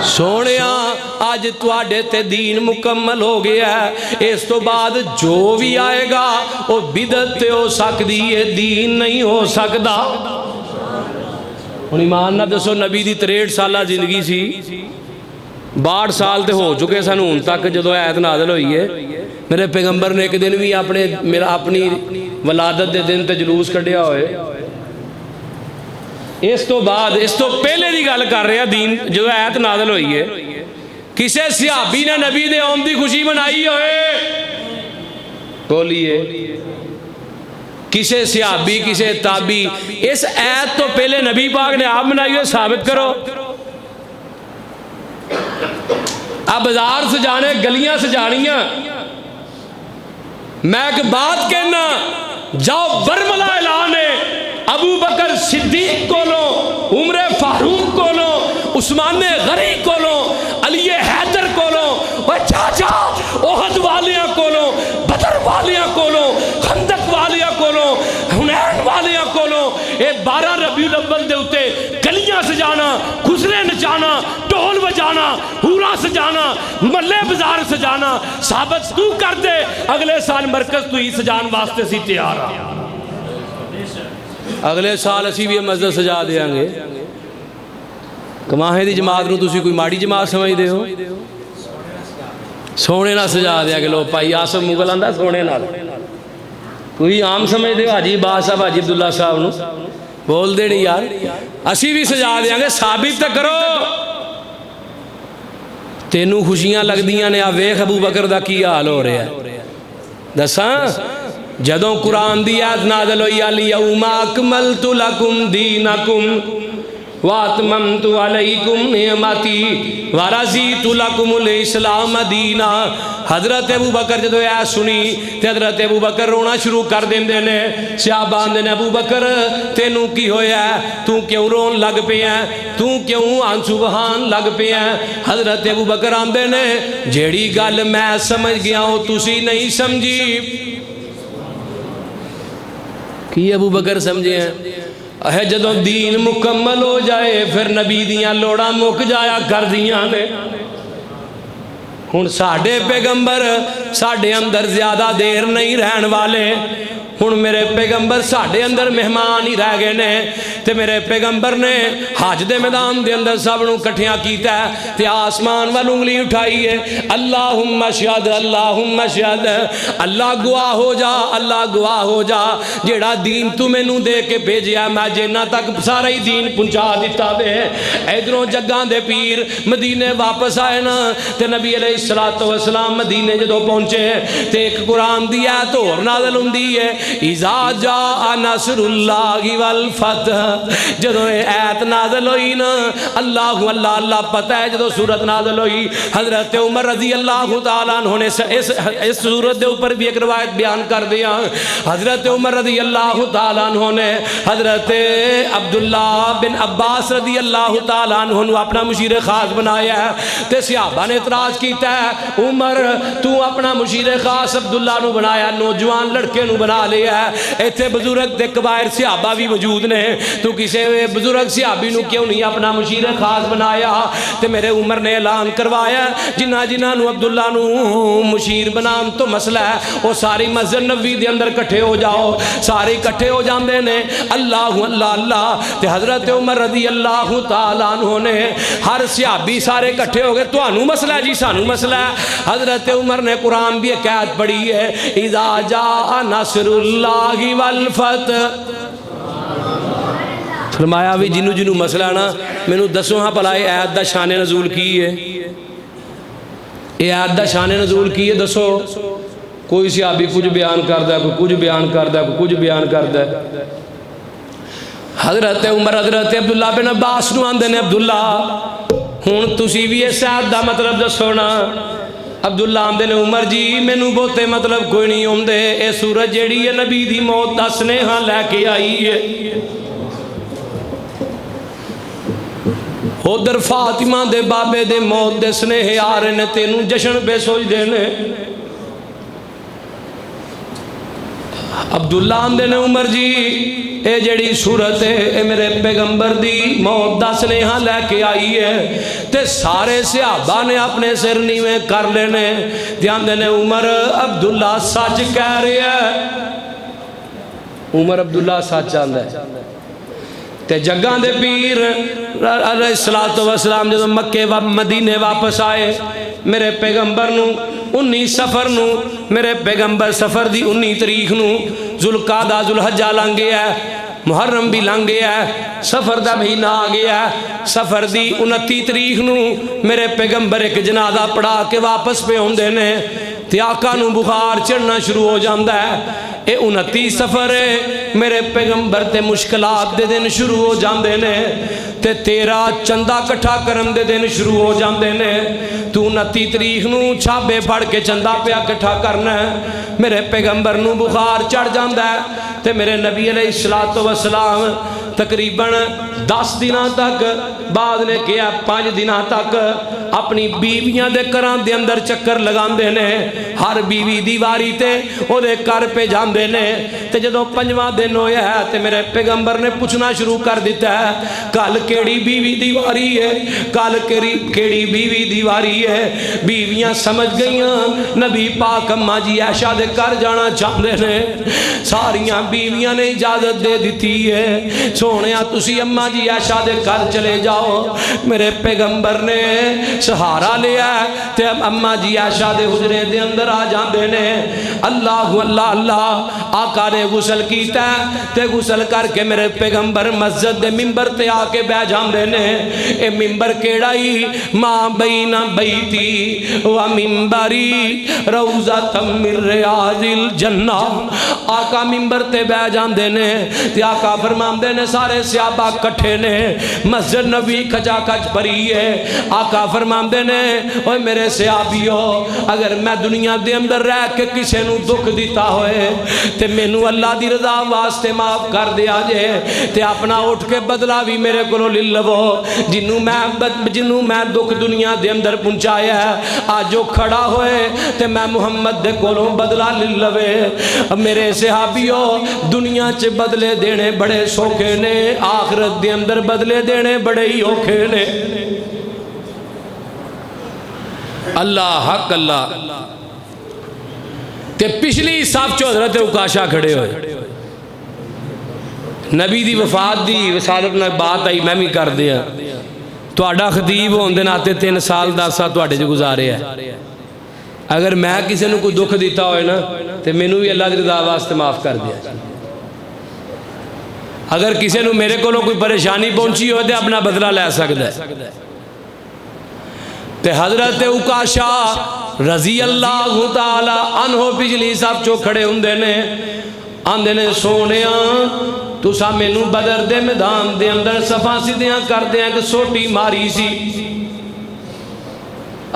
سونیاں آج تواڈے تے دین مکمل ہو گیا ہے اس تو بعد جو بھی آئے گا وہ بدعت تے ہو سکتی ہے دین نہیں ہو سکتا ہن ایمان نہ دسو نبی دی 63 سالہ زندگی سی 62 سال تے ہو چکے سن ہن تک جدوں آیت نازل ہوئی ہے میرے پیغمبر نے ایک دن بھی اپنی ولادت دے دن تے جلوس کڈیا ہوئے اس تو بعد اس تو پہلے دی گل کر رہے ہیں دین جو آیت نازل ہوئی ہے کسے صحابی نے نبی دے آمد دی خوشی منائی ہوئے بولیے کسے صحابی کسے تابی اس آیت تو پہلے نبی پاک نے آپ منائی ہوئے ثابت کرو اب بازار سجانے گلیاں سجانیاں میں ایک بات کہنا جاؤ برملا اعلان ہے ابو بکر صدیق کولو عمر فاروق کولو عثمان غنی کولو علی حیدر کولو وہ چاچا احد والیاں کولو بدر والیاں کولو خندق والیاں کولو حنین والیاں کولو اے 12 ربیع الاول دے اتے گلیاں سجانا خسرے نچانا ڈھول بجانا ہورا سجانا ملے بازار سجانا ثابت تو کر دے اگلے سال مرکز تو ہی سجان واسطے سی تیار آ اگلے سال اسی بھی مسجد سجا دیاں گے کماہیں دی جماعت نو تسی کوئی ماڑی جماعت سمجھ دے ہو سونے نہ سجا دیا کہ لو پائی آسم مغل آندہ سونے نہ کوئی عام سمجھ دے ہو حاجی باز صاحب حاجی عبداللہ صاحب نو بول دے نہیں یار اسی بھی سجا دیاں گے ثابت تک کرو تینوں خوشیاں لگ دیاں نے ویکھ ابو بکر دا کی حال ہو رہا ہے دساں جدوں قرآن دی آیت نازل ہوئی الیوم اکملت لکم دینکم واتممت علیکم نعمتی ورضیت لکم الاسلام دینا حضرت ابو بکر جدو آیت سنی تے حضرت ابو بکر رونا شروع کر دیندے نے صحابہ آندے نے ابو بکر تینوں کی ہویا ہے تو کیوں رون لگ پہ ہیں تو کیوں آنسو بہان لگ پہ ہیں حضرت ابو بکر آندے نے جیڑی گل میں سمجھ گیا ہوں تسی نہیں سمجھی کی ابو بکر سمجھے ہیں جدوں دین مکمل ہو جائے پھر نبی دیاں لوڑا مک جایا کر دیاں نے ہن ساڈے پیغمبر ساڈے اندر زیادہ دیر نہیں رہن والے، ہن میرے پیغمبر ساڈے اندر مہمان ہی رہ گئے نے، تے میرے پیغمبر نے حج دے میدان دے اندر سب نو کٹھیاں کیتا ہے تے آسمان وال انگلی اٹھائی ہے، اللہم اشہد اللہم اشہد، اللہ گواہ ہو جا، اللہ گواہ ہو جا، جیڑا دین تو مینوں دے کے بھیجیا میں جنہ تک سارا ہی دین پہنچا دیتا وے۔ ادھروں جگاں دے پیر مدینے واپس آئے نا تے نبی علیہ الصلوۃ والسلام مدینے جدوں پہنچے تے ایک قرآن دی آیت اور نازل ہوندی ہے، اذا جاء نصر اللہ والفتح، جدوں یہ آیت نازل ہوئی نا اللہ اللہ اللہ پتہ ہے جدوں سورت نازل ہوئی حضرت عمر رضی اللہ تعالیٰ عنہ نے اس سورت دے اوپر بھی ایک روایت بیان کر دیا، حضرت عمر رضی اللہ تعالیٰ عنہ نے حضرت عبداللہ بن عباس رضی اللہ تعالیٰ عنہ نے اپنا مشیر خاص بنایا ہے تے صحابہ نے اعتراض کیتا ہے عمر تو اپنا مشیر خاص عبداللہ نو بنایا، نوجوان لڑکے نو بنا لیا ہے، ایتھے بزرگ تے کبائر صحابہ بھی موجود نے، تو کسے بزرگ صحابی نو کیوں نہیں اپنا مشیر خاص بنایا؟ تے میرے عمر نے اعلان کروایا جنہ نو عبداللہ نو مشیر بنان تو مسئلہ ہے وہ ساری مسجد نبوی دے اندر کٹھے ہو جاؤ، سارے کٹھے ہو جاندے نے اللہ اللہ اللہ، تے حضرت عمر رضی اللہ تعالیٰ عنہ نے ہر صحابی سارے کٹھے ہو گئے، توانو مسئلہ ہے جی سانو مسئلہ ہے، حضرت عمر نے قرآن بھی ایک آیت پڑھی ہے اذا جاء نصر اللہ والفتح، فرمایا بھی جنو جنو مسئلہ نا مینوں دسو ہاں بھلا یہ آیت دا شان نزول کی ہے، یہ آیت دا شان نزول کی ہے دسو؟ کوئی صحابی کچھ بیان کردا ہے، کوئی کچھ بیان کردا ہے، کوئی کچھ بیان کردا ہے۔ حضرت عمر حضرت عبداللہ بن عباس نو آندے نے عبداللہ ہن تسی بھی اس آیت دا مطلب دسو نا؟ عبداللہ آندے نے عمر جی مینوں بہتے مطلب کوئی نہیں ہوندے، اے سورج جیڑی ہے نبی دی موت دا سنیہا لے کے آئی ہے، ادھر فاطمہ دے بابے دے موت دے سنیہے آ رہے نے تینوں جشن پہ سوچ دینے۔ عبداللہ آندے نے عمر جی اے جڑی صورت ہے اے میرے پیغمبر دی موت دا سنیہا لے کے آئی ہے، تے سارے صحابہ نے اپنے سر نیویں کر لینے، تے آندے نے عمر عبداللہ سچ کہہ رہے ہیں، عمر عبداللہ سچ آندہ ہے۔ تے جگاں دے پیر علیہ السلام جدو مکے و مدینے واپس آئے میرے پیغمبر نو 19 سفر نو، میرے پیغمبر سفر دی 19 تاریخ نو ذوالقعدہ ذوالحجہ لنگ گیا ہے، محرم بھی لنگ گیا ہے، سفر دا مہینہ آ گیا ہے، سفر دی 29 تاریخ نو میرے پیغمبر ایک جنازہ پڑھا کے واپس پہ ہوندے نے تے آقا نو بخار چڑھنا شروع ہو جاندہ ہے، اے 29 سفر ہے میرے پیغمبر تے مشکلات دے دن شروع ہو جاندے نے تے 13 چندہ کٹھا کرن دے دن شروع ہو جاندے نے، تو 29 تاریخ نو چھاپے پھڑ کے چندہ پیا کٹھا کرنا ہے، میرے پیغمبر نو بخار چڑھ جاندہ ہے تے میرے نبی علیہ السلام تقریباً 10 دنوں تک بعد نے کیا 5 دنوں تک اپنی بیویاں دے کران دے اندر چکر لگان دے نے، ہر بیوی دیواری تے او دے کر پہ جان دے نے، تے جدو 5واں دن ہویا ہے تے میرے پیغمبر نے پوچھنا شروع کر دیتا ہے کل کیڑی بیوی دیواری ہے، کل کیڑی بیوی دیواری ہے، بیویاں سمجھ گئیاں نبی پاک اماں جی عائشہ دے کر جانا چاہتے نے، ساریاں بیویاں نے اجازت دے دیتی ہے سونیا تسی اماں جی عائشہ دے کر چلے جاؤ، میرے پیغمبر نے سہارا لیا تے اماں جی عائشہ دے حجرے دے اندر آ جاندے نے، اللہ اللہ اللہ آقا نے غسل کیتا تے غسل کر کے میرے پیغمبر مسجد دے ممبر تے آ کے بہ جاندے نے، اے ممبر کیڑائی ماں بین بیتی و ممبری روضۃ من ریاض الجنہ، آقا ممبر تے بہ جاندے نے تے آقا فرماندے نے سارے صحابہ کٹھے نے، مسجد نبی کھچا کھچ بھری ہے، آقا فرماندے نے اوے میرے صحابیو اگر میں دنیا دے اندر رہ کے کسے نو دکھ دیتا ہوئے تے مینوں اللہ دی رضا واسطے معاف کر دیا جے تے اپنا اٹھ کے بدلہ بھی میرے کولوں لے لو، جنوں میں دکھ دنیا دے اندر پہنچایا ہے آج جو کھڑا ہوئے تے میں محمد دے کولوں بدلہ لے لوے، میرے صحابیو دنیا چ بدلے دینے بڑے سوکھے نے، آخرت دے اندر بدلے دینے بڑے ہی اوکھے نے۔ اللہ حق اللہ. تے پچھلی صف چ حضرت عکاشہ کھڑے ہوئے. نبی دی وفات دی وسالت میں بات آئی، میں بھی کر دیا. تہاڈا خطیب ہون دے ناتے 3 سال 10 سال تہاڈے چ گزارے ہیں. اگر میں کسی نے کوئی دکھ دیتا ہوئے نا تو مینوں بھی اللہ دی رضا واسطے معاف کر دیا. اگر کسی نے میرے کو کوئی پریشانی پہنچی ہوئے تو اپنا بدلہ لے سکتا ہے. تے حضرت عکاشہ رضی اللہ تعالی عنہ پچھلی صف چو کھڑے ہوندے نے، آندے نے سونیاں تسا مینوں بدر دے میدان دے اندر صفاں سیدھیاں کر دیاں کہ سوٹی ماری سی.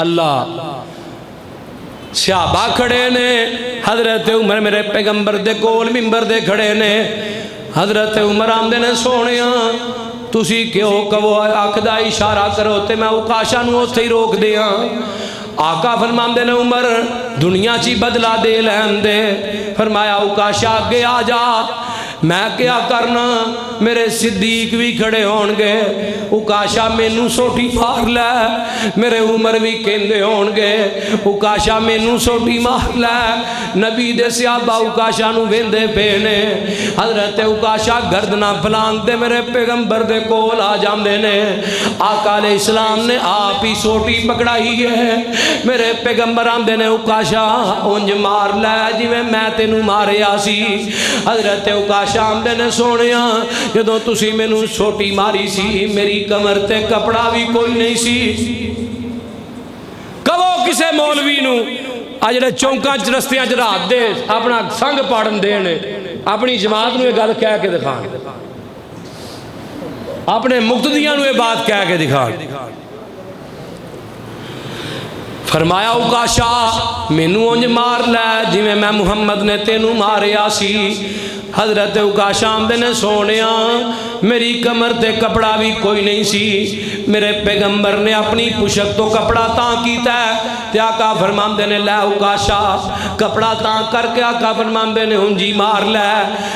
اللہ صحابہ کھڑے نے، حضرت عمر میرے پیغمبر دے کول منبر دے کھڑے نے. حضرت عمر آمدے نے سونیاں تسی کیوں کہو آکھدا اشارہ کرو تے میں عکاشہ نو اوتھے ہی روک دیاں. آقا فرماندے نے عمر دنیا چی بدلہ دے لین دے. فرمایا عکاشہ آگے آ جا. میں کیا کرنا، میرے صدیق بھی کھڑے ہون گے. عکاشہ مینوں سوٹی مار لے، میرے عمر بھی کہندے ہون گے عکاشہ مینوں سوٹی مار لے. نبی دے صحابہ عکاشہ نو ویندے پے نے. حضرت عکاشہ گردنا پھلانگ دے میرے پیغمبر دے کول آ جاندے نے. آقا علیہ السلام نے آپ ہی سوٹی پکڑائی ہے. میرے پیغمبر آندے نے عکاشہ اونج مار لے جویں میں تینوں ماریا سی. حضرت عکاشہ آمدے نے سونیاں جدوں تسی مینوں سوٹی ماری سی میری کمر تے کپڑا بھی کوئی نہیں سی. کہو کسے مولوی نو اجڑے چونکاں چ رستیاں چ رات دے اپنا سنگ پاڑن دین، اپنی جماعت نو یہ گل کہہ کے دکھان، اپنے مقتدیاں نو یہ بات کہہ کے دکھان. فرمایا عکاشہ مینوں اونج مار لے جویں میں محمد نے تینوں ماریا سی. حضرت عکاشہ آمدے نے سونیاں میری کمر تے کپڑا بھی کوئی نہیں سی. میرے پیغمبر نے اپنی پشک تو کپڑا تاں کیتا ہے تے آقا فرماندے نے لے عکاشہ کپڑا تاں کر کے آقا فرماندے نے ہنجی مار لے.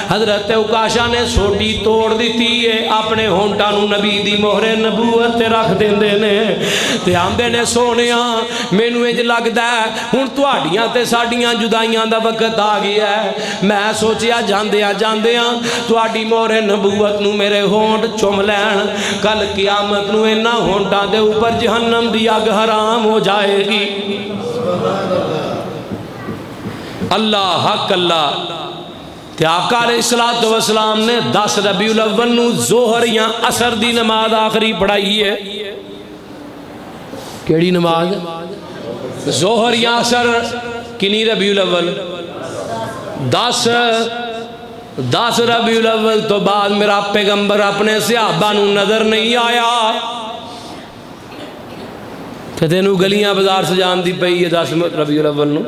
حضرت عکاشہ نے سوٹی توڑ دیتی ہے، اپنے ہونٹاں نو نبی دی مہر نبوت تے رکھ دیندے نے. تے آمدے نے سونیاں مینوں انج لگدا ہے ہن تہاڈیاں تے ساڈیاں جدائیاں دا وقت آ گیا ہے. میں سوچیا جاندیاں جاندیاں تہاڈی مہر نبوت نو میرے ہونٹ چوم لین، کل قیامت نو انہاں ہونٹاں دے اوپر جہنم دی اگ حرام ہو جائے گی. اللہ حق اللہ. تے آقا علیہ السلام نے 10 ربیع الاول نو ظہر یا عصر دی نماز آخری پڑھائی ہے. کیڑی نماز؟ ظہر یا عصر. کنی ربیع الاول؟ 10 ربیع الاول تو بعد میرا پیغمبر اپنے صحابہ نو نظر نہیں آیا. کہ تینوں گلیاں بازار سجان دی پئی ہے 10 ربیع الاول نو،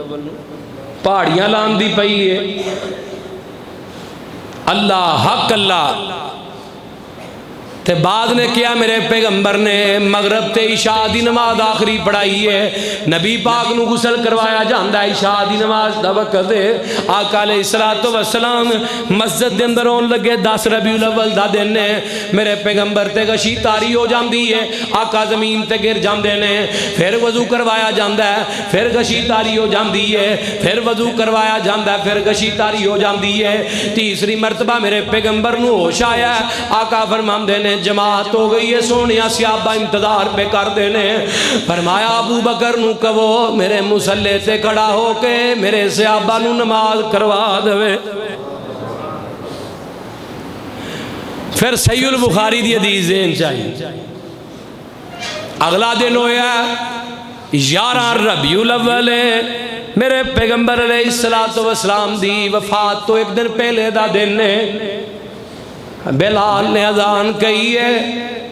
پہاڑیاں لان دی پئی ہے. اللہ حق اللہ. تے بعد نے کیا میرے پیغمبر نے مغرب تے عشاء دی نماز آخری پڑھائی ہے. نبی پاک نو غسل کروایا جاندا ہے عشاء دی نماز دا وقت ہے. آقا علیہ السلام مسجد دے اندر اون لگے 10 ربیع الاول دا دن ہے. میرے پیغمبر تے غشی تاری ہو جاندی ہے، آقا زمین تے گر جاندے نے. پھر وضو کروایا جاندا ہے، پھر غشی تاری ہو جاندی ہے، پھر وضو کروایا جاندا ہے، پھر غشی تاری ہو جاندی ہے. تیسری مرتبہ میرے پیغمبر نو ہوش آیا ہے. آقا فرماندے نے جماعت ہو گئی ہے سونیا، صحابہ انتظار پہ کر دینے. فرمایا ابو بکر نو کہو میرے مصلی سے کھڑا ہو کے میرے صحابہ نو نماز کروا دے. پھر صحیح البخاری دی حدیث ذہن چاہیے. اگلا دن ہویا 11 ربیع الاول، میرے پیغمبر علیہ السلام دی وفات تو ایک دن پہلے دا دن ہے. بلال نے اذان کہی ہے،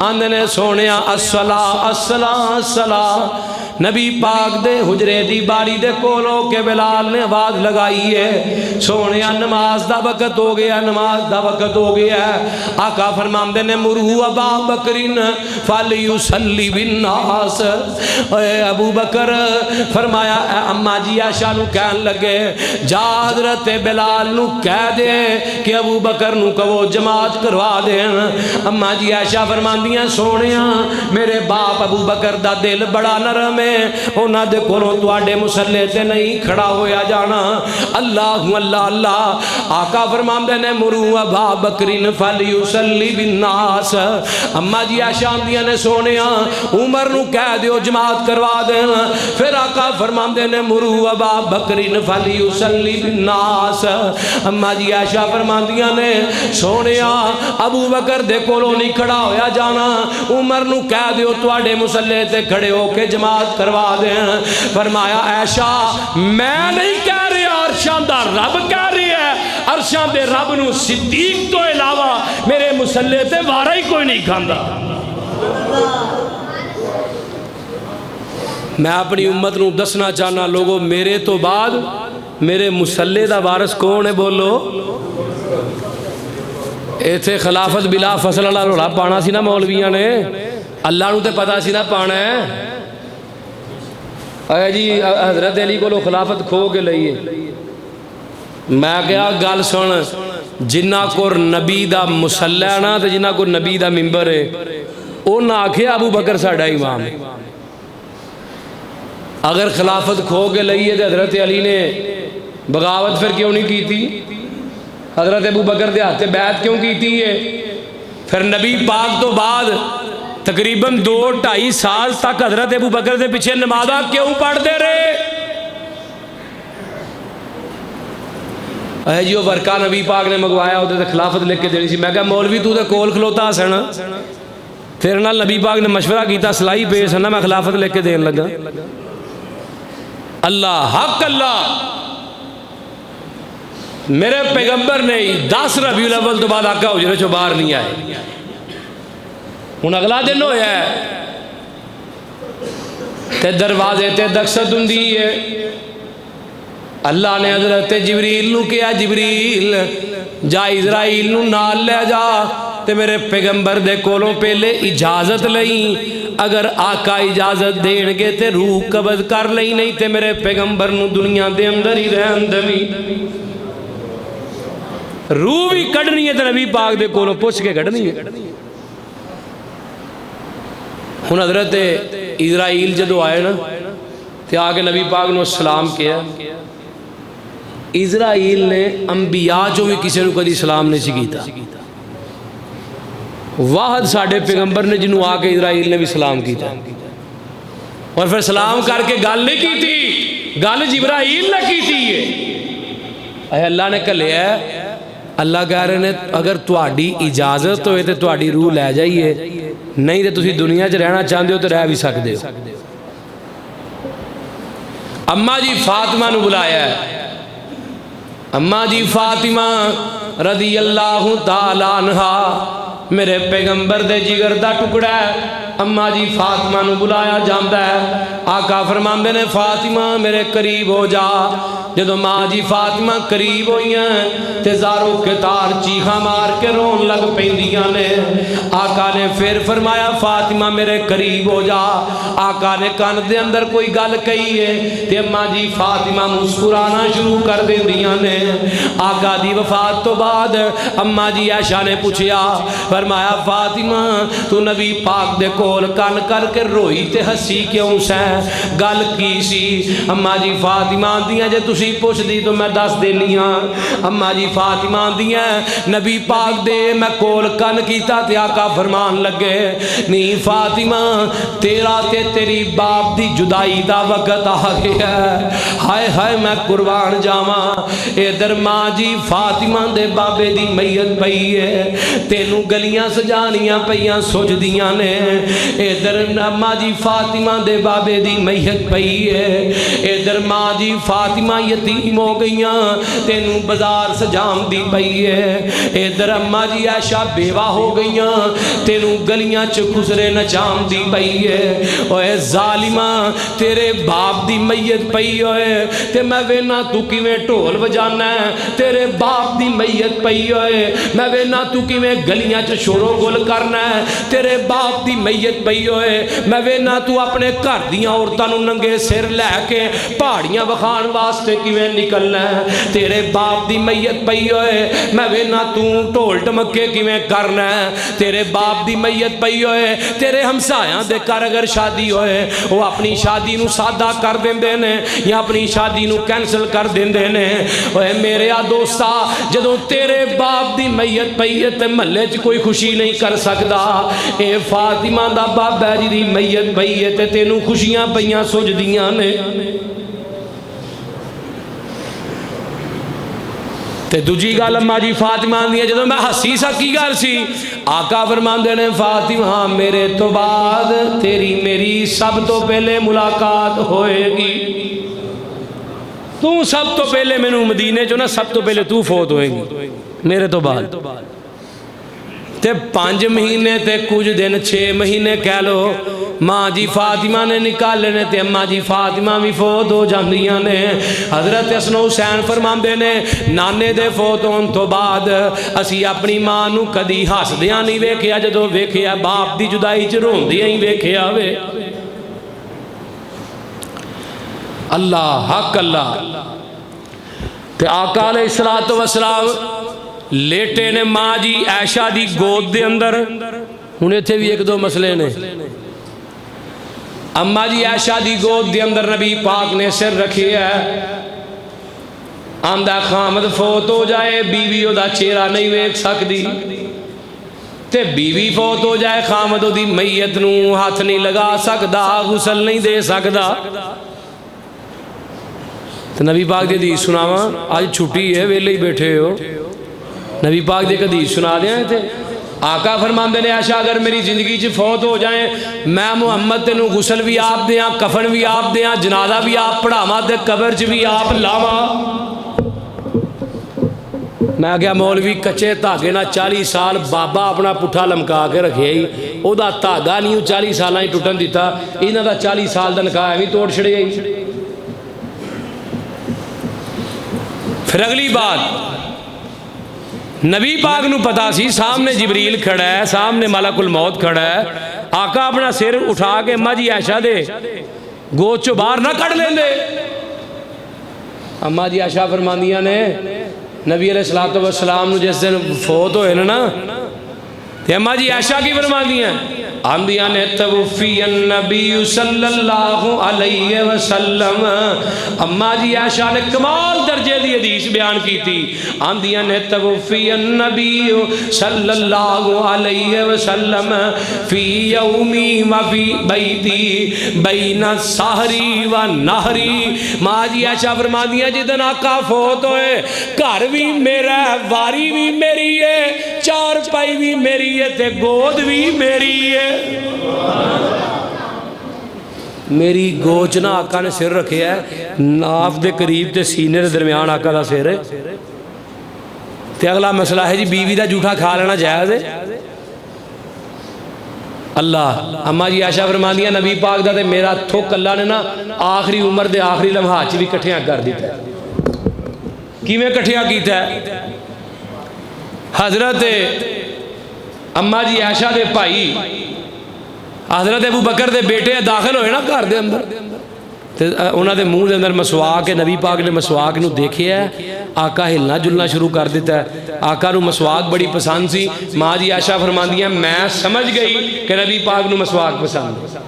آندنے سونیا الصلاۃ الصلاۃ الصلاۃ. نبی پاک دے حجرے دی باری دے کولو کے بلال نے آواز لگائی ہے سونیا نماز دا وقت ہو گیا، نماز دا وقت ہو گیا. آقا فرماندے نے مرہو ابا بکرین فلیصلی بالناس. اے ابو بکر فرمایا اے اماں جی عائشہ نو کہن لگے جا حضرت بلال نو کہہ دے کہ ابو بکر نو کہو جماعت کروا دین. اماں جی عائشہ فرماندیاں سونیا میرے باپ ابو بکر دا دل بڑا نرم ہے، انہاں دے کولوں تواڈے مصلے تے نہیں کھڑا ہویا جانا۔ اللہ اللہ اللہ، آقا فرماندے نے مرو ابا بکرین فلیصلی بالناس۔ اما جی عائشہ آندیاں نے سونیا عمر نو کہہ دیو جماعت کروا دین۔ پھر آقا فرماندے نے مرو ابا بکرین فلیصلی بالناس۔ اما جی عائشہ فرماندیاں نے سونیا ابو بکر دے کولوں نہیں کھڑا ہویا جانا، عمر نو کہہ دیو تواڈے مصلے تے کھڑے ہو کے جماعت کروا دین۔ فرمایا عائشہ میں نہیں کہہ رہا، عرشاں دا رب کہہ رہی ہے، عرشاں دے رب نو صدیق تو علاوہ میرے مصلے تے وارا ہی کوئی نہیں کھاندا۔ میں اپنی امت نو دسنا چاہنا لوگوں، میرے تو بعد میرے مصلے دا وارث کون ہے؟ بولو۔ ایتھے خلافت بلا فصل اللہ روڑا پانا سی نا مولویاں نے، اللہ نو تے پتا سی نا پانا ہے۔ اے جی حضرت علی کو لو خلافت کھو کے لئیے، میں کہا گل سن، جنہ کو نبی دا مسلح نا تے جنہ کو نبی دا ممبر ہے، او نہ آکھے ابو بکر ساڈا امام ہے۔ اگر خلافت کھو کے لئیے تے حضرت علی نے بغاوت پھر کیوں نہیں کی تھی؟ حضرت ابو بکر دے ہاتھ بیعت کیوں کی تھی ہے؟ پھر نبی پاک تو بعد تقریباً 2-2.5 سال تک حضرت ابو بکر دے پیچھے نمازہ کیوں پڑھتے رہے؟ اے جی وہ ورقہ نبی پاک نے منگوایا ہوتے تھے خلافت لکھ کے دینی سی، میں کہا مولوی تو تے کول کھلوتا سنا، تیرے نال نبی پاک نے مشورہ کیتا سلائی پیش ہے نا، میں خلافت لکھ کے دین لگا۔ اللہ حق اللہ، میرے پیغمبر نے 10 ربیع الاول تو بعد آقا حجرے چوں باہر نہیں آئے، ہن اگلا دن ہویا ہے تے دروازے تے دکست ہوندی ہے۔ اللہ نے حضرت جبریل نو کہا جبریل جا اسرائیل نو نال لے جا تے میرے پیغمبر دے کولوں پہلے اجازت لئی، اگر آقا اجازت دین گے تے روح قبض کر لئی، نہیں تے میرے پیغمبر نو دنیا دے اندر ہی رہن دوی۔ روح بھی کڑنی ہے تے نبی پاک دے کولوں پوچھ کے کڑنی ہے۔ ہن حضرت اسرائیل جدو آئے نا تے آگے نبی پاک نو سلام کیا، اسرائیل نے انبیاء جو بھی کسی نے کدی سلام نہیں سی کیتا، واحد ساڑھے پیغمبر نے جنہوں آ کے اسرائیل نے بھی سلام کیتا، اور پھر سلام کر کے گل نہیں کی تھی، گل جبرائیل نے کی تھی ہے۔ اے اللہ نے کہلے ہے، اللہ کہہ رہے نے اگر تواڈی اجازت ہوئے تو تواڈی روح لے جائیے، نہیں تو تسی دنیا چ رہنا چاہتے ہو تو رہ بھی سکتے ہو۔ اماں جی فاطمہ نو بلایا ہے، اماں جی فاطمہ رضی اللہ تعالیٰ عنہا میرے پیغمبر دے جگر دا ٹکڑا ہے، اماں جی فاطمہ نو بلایا جاندا ہے۔ آقا فرماندے نے فاطمہ میرے قریب ہو جا، جدو ماں جی فاطمہ قریب ہوئی ہیں تے زارو کے تار چیخا مار کے رون لگ پیندیاں نے۔ آقا نے پھر فرمایا فاطمہ میرے قریب ہو جا، آقا نے کان دے اندر کوئی گل کہی ہے تے اماں جی فاطمہ مسکرانا شروع کر دیندیاں نے۔ آقا دی وفات تو بعد اماں جی عائشہ نے پوچھیا، فرمایا فاطمہ تو نبی پاک دے کول کان کر کے روئی تے ہسی کیوں سیں، گل کی سی؟ اماں جی فاطمہ آندیاں جے تسی پوچھ دی تو میں دس دینی ہاں۔ اماں جی فاطمہ آندیاں نبی پاک دے میں کول کان کیتا تے آقا فرمان لگے نہیں فاطمہ تیرا تے تیری باپ دی جدائی دا وقت آ گیا ہے، ہائے ہائے میں قربان جاواں۔ ادھر ماں جی فاطمہ دے بابے دی میت پئی ہے، تینوں گلیاں سجانیاں پیاں سوچ دیاں نے، ادھر ماں جی فاطمہ دے بابے دی میت پئی ہے، ادھر ماں جی فاطمہ یتیم ہو گئیاں تینوں بازار سجام دی پئی ہے، ادھر اماں جی عائشہ بیوہ ہو گئیاں تینوں گلیاں چ خسرے نچام دی پئی ہے۔ اوے ظالمہ تیرے باپ دی میت پئی ہوئے تے میں وینا تو کیویں ڈھول بجانا ہے، تیرے باپ دی میت پئی ہوئے میں وینا تو کیویں گلیاں چ شور و گل کرنا ہے، تیرے باپ دی میت پئی ہوئے میں وینا تو اپنے گھر دیاں عورتاں نوں ننگے سر لے کے پہاڑیاں وکھان واسطے کیویں نکلنا ہے، تیرے باپ دی میت پئی ہوئے میں وینا تو ٹھول ٹمکے کیویں کرنا ہے، تیرے باپ دی میت پئی ہوئے تیرے ہمسایاں دے گھر اگر شادی ہوئے وہ اپنی شادی نو سادہ کر دیندے نے یا اپنی شادی نو کینسل کر دیندے نے۔ اوے میرے دوستا جدوں تیرے باپ دی میت پئی ہے تے محلے چ کوئی خوشی نہیں کر سکدا، اے فاطمہ دا بابا جی دی میت پئی ہے تے تینوں خوشیاں پئیاں سجدیاں نے۔ تے دوجی گل اماں جی فاطمہ دی جدوں میں ہسی سا کی گل سی، آقا فرماندے نے فاطمہ میرے تو بعد تیری میری سب تو پہلے ملاقات ہوئے گی، تو سب تو پہلے میں نو مدینے جو نا سب تو پہلے تو فوت ہوئے گی میرے تو بعد۔ تے 5 مہینے تے کچھ دن 6 مہینے کہہ لو ماں جی فاطمہ نے نکالے نے تے اماں جی فاطمہ بھی فوت ہو جاندیاں نے۔ حضرت حسن حسین فرماندے نے نانے دے فوت ہون تو بعد اسی اپنی ماں نو کدی ہسدیاں نہیں ویکھیا، جدوں ویکھیا باپ دی جدائی چ روندیاں ہی ویکھیا وے۔ اللہ حق اللہ۔ تے آقا علیہ الصلوۃ والسلام لیٹے نے ماں جی عائشہ دی گود دے اندر، ہن ایتھے بھی ایک دو مسئلے نے۔ اماں جی عائشہ دی گود دے اندر نبی پاک نے سر رکھی ہے، آندہ خامد فوت ہو جائے بیوی او دا چہرہ نہیں ویکھ سکدی، تے بیوی فوت ہو جائے خامد او دی میت نو ہاتھ نہیں لگا سکدا، غسل نہیں دے سکدا۔ تو نبی پاک دی حدیث سناواں، آج چھٹی ہے ویلے ہی بیٹھے ہو، نبی پاک دی حدیث سنا دیں تھے۔ آقا فرماندے نے عائشہ اگر میری زندگی چ فوت ہو جائیں میں محمد تینوں غسل بھی آپ دیاں، کفن بھی آپ دیاں، جنازہ بھی آپ پڑھاواں تے قبر چ بھی آپ لاواں۔ میں کیا مولوی کچے دھاگے نہ 40 سال بابا اپنا پٹھا لمکا کے رکھے ہی، او دا دھاگا نہیں 40 سالاں ہی ٹوٹن دیتا، انہاں دا 40 سال دا نکاح بھی توڑ چھڑے ہی۔ پھر اگلی بات نبی پاک نو پتا سی سامنے جبریل کھڑا ہے، سامنے ملک الموت کھڑا ہے، آقا اپنا سر اٹھا کے اماں جی عائشہ دے گود چو باہر نہ کڑ لیں دے۔ اماں جی عائشہ فرماندیاں نے نبی علیہ السلام نو جس دن فوت ہوئے نا تے اماں جی عائشہ کی فرماندیاں آندیاں نے توفی النبی صلی اللہ علیہ وسلم۔ اماں جی عائشہ نے کمال درجے دی حدیث بیان کی تھی، آندیاں نے توفی النبی صلی اللہ علیہ وسلم فی یومی و فی بیتی بین سحری و نہری۔ ماں جی عائشہ فرماندیاں جدن آقا فوت ہوئے گھر بھی میرا ہے، واری بھی میری ہے، چار پائی بھی میری ہے تے گود بھی میری ہے۔ میری گوچ نہ آقا نے سر رکھے ہے ناف دے قریب تے سینے دے درمیان آقا دا سر ہے۔ تے اگلا مسئلہ ہے جی بیوی دا جھوٹا کھا لینا جائز ہے؟ اللہ اماں جی عائشہ فرماندیاں نبی پاک دا تے میرا تھوک اللہ نے نا آخری عمر دے آخری لمحات بھی کٹھیاں کر دیتا ہے۔ کیویں کٹھیاں کیتا ہے؟ حضرت اماں جی عائشہ دے بھائی حضرت ابو بکر دے بیٹے داخل ہوئے نا گھر دے اندر تے انہاں دے منہ دے اندر مسواک ہے، نبی پاک نے مسواک نو دیکھیا ہے، آقا ہلنا جلنا شروع کر دیتا ہے، آقا نو مسواک بڑی پسند سی۔ ماں جی عائشہ فرماندیاں میں سمجھ گئی کہ نبی پاک نو مسواک پسند ہے۔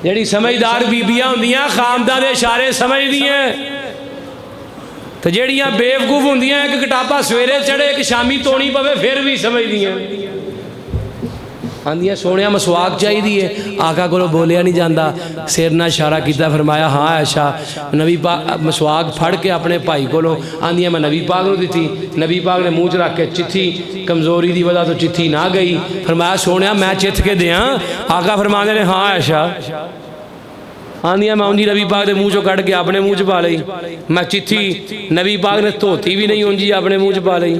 جڑی سمجھدار بیبیاں ہوندیاں خامدہ دے اشارے سمجھ دیاں، تو جیڑیاں بیوقوف ہوندیاں ایک کٹاپا سویرے چڑھے ایک شامی تونی پوے پھر بھی سمجھ دیاں آندیاں سونیا مسواک چاہی دیئے۔ آقا کو بولیا نہیں جاندہ، سیرنا اشارہ کیتا، فرمایا ہاں عائشہ۔ نبی پاک مسواک پھڑ کے اپنے بھائی کو آندیاں میں نبی پاک نو دی تھی، نبی پاک نے منہ چ رکھ کے چتھی کمزوری دی وجہ تو چتھی نہ گئی، فرمایا سونیا میں چتھ کے دیاں؟ آقا فرمانے نے ہاں عائشہ۔ آندیاں میں انجی نبی پاک دے منہ چو کٹ کے اپنے منہ چ پا لئی، میں چتھی نبی پاک نے دھوتی بھی نہیں انجی اپنے منہ چ پا لئی۔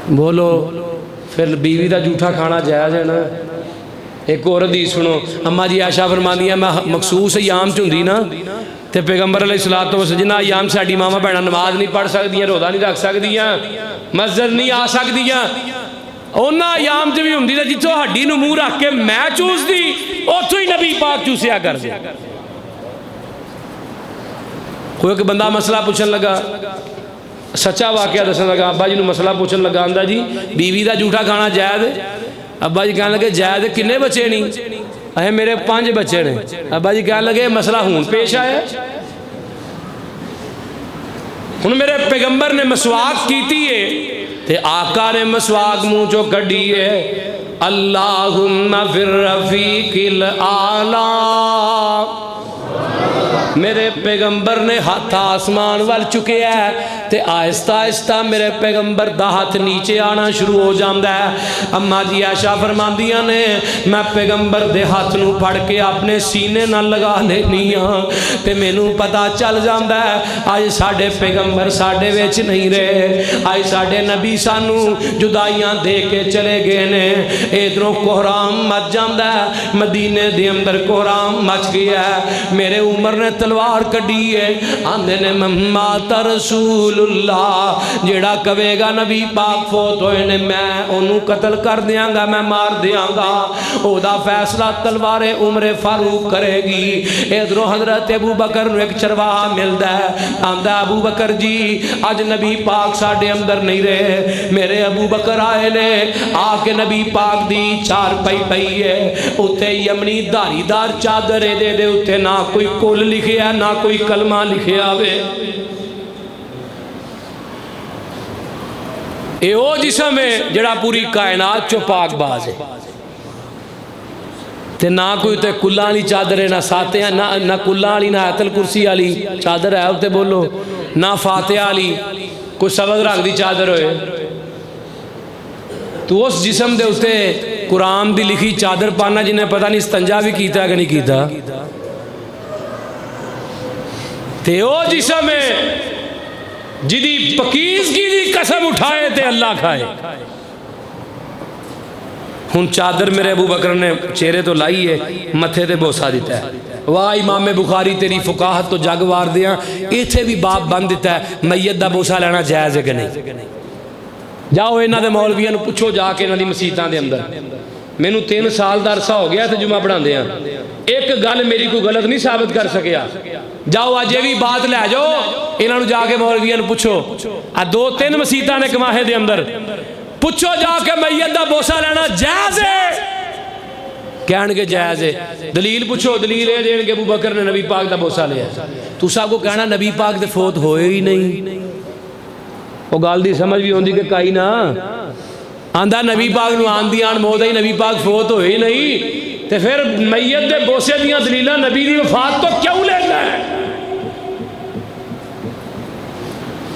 بولو پھر بیوی دا جھوٹا کھانا جائز ہے نا؟ ایک اور حدیث سنو، اماں جی عائشہ فرماندیاں میں مخصوص ایام چوندی نا تے پیغمبر علیہ الصلوۃ والسلام جنہ ایام ساڈی ماما بہناں نماز نہیں پڑھ سکدیاں، روزہ نہیں رکھ سکدیاں، مسجد نہیں آ سکدیاں، اونا ایام چ بھی ہوندی تے جتھوں ہڈی نو منہ رکھ کے میں چوس دی اوتھوں ہی نبی پاک چوسیا کر دے۔ کوئی ایک بندہ مسئلہ پوچھن لگا، سچا واقعہ دسن لگا، ابا جی نو مسئلہ پوچھن لگا، آندا جی بیوی دا جھوٹا کھانا جائز ہے؟ ابا جی کہنے لگے جائز کنے بچے نہیں؟ اے میرے 5 بچے نے۔ ابا جی کہنے لگے مسئلہ ہون پیش آیا؟ ہن میرے پیغمبر نے مسواک کیتی ہے تے آقا نے مسواک منہ چو کڈی ہے، اللہم فی الرفیق الاعلی۔ میرے پیغمبر نے ہاتھ آسمان وال چکے ہے تے آہستہ آہستہ میرے پیغمبر دا ہاتھ نیچے آنا شروع ہو جاندہ ہے۔ اما جی عائشہ فرماندیاں نے میں پیغمبر دے ہاتھ نو پھڑ کے اپنے سینے نہ لگا لینی ہاں تے مینوں پتہ چل جاندہ ہے آج ساڈے پیغمبر ساڈے وچ نہیں رہے، آج ساڈے نبی سانو جدائیاں دے کے چلے گئے نے۔ ادھروں کوہرام مچ جاندہ ہے، مدینے دے اندر کوہرام مچ گیا ہے۔ میرے عمر نے تلوار کڈی ہے، آندے نے مات رسول اللہ، جیڑا کہے گا نبی پاک فوت ہوئے نے میں انہوں قتل کر دیاں گا، میں مار دیاں گا، او دا فیصلہ تلوار عمر فاروق کرے گی۔ ادھروں حضرت ابو بکر نو ایک چرواہا ملدا ہے، آندا ابو بکر جی اج نبی پاک ساڈے اندر نہیں رہے۔ میرے ابو بکر آئے نے، آ کے نبی پاک دی چار پئی ہے، اتے یمنی داری دار چادر دے اتے نہ کوئی کل لکھیا نہ کوئی کلمہ لکھیا ہوئے۔ اے او جسم ہے جڑا پوری کائنات چو پاک باز ہے، تے نہ کوئی تے کلہ والی چادر ہے، نہ ساتے ہیں، نہ کلہ والی، نہ آیت الکرسی والی چادر ہے اتے بولو، نہ فاتحہ والی کوئی سبز رنگ دی چادر ہوئے۔ تو اس جسم دے اتے قرآن دی لکھی چادر پانا جنہیں پتہ نہیں استنجا بھی کیتا ہے کہ نہیں کیتا، تے او جسم ہے جدی پکیزگی دی قسم اٹھائے تے اللہ کھائے۔ ہن چادر میرے ابو بکر نے چہرے تو لائی ہے، متھے تے بوسا دیتا ہے۔ واہ امام بخاری تیری فقاہت تو جگ وار دیاں، ایتھے بھی باب بند دیتا ہے میت دا بوسا لینا جائز ہے کہ نہیں۔ جاؤ انہاں دے مولویاں نو پوچھو جا کے انہاں دی مسیتاں دے اندر، میں نو 3 سال دا عرصہ ہو گیا تے جمعہ پڑھان دیاں، ایک گل میری کوئی غلط نہیں ثابت کر سکیا۔ جاؤ آج یہ بھی بات لے جاؤ انہاں نو جا کے مولویاں نو پوچھو، 2-3 مسیتاں نے کماہے دے اندر پوچھو جا کے میت دا بوسا لینا جائز ہے؟ کہن کے جائز ہے۔ دلیل پوچھو، دلیل ہے دین کے ابو بکر نے نبی پاک دا بوسا لیا۔ تو سب کو کہنا نبی پاک دے فوت ہوئے ہی نہیں، وہ گال دی سمجھ بھی ہوندی کہ کائی نہ آندہ نبی پاک نو آندی آن مودا ہی نبی پاک فوت ہوئے ہی نہیں، تے پھر میت دے بوسے دیاں دلیلہ نبی دی وفات تو کیوں لینا ہے؟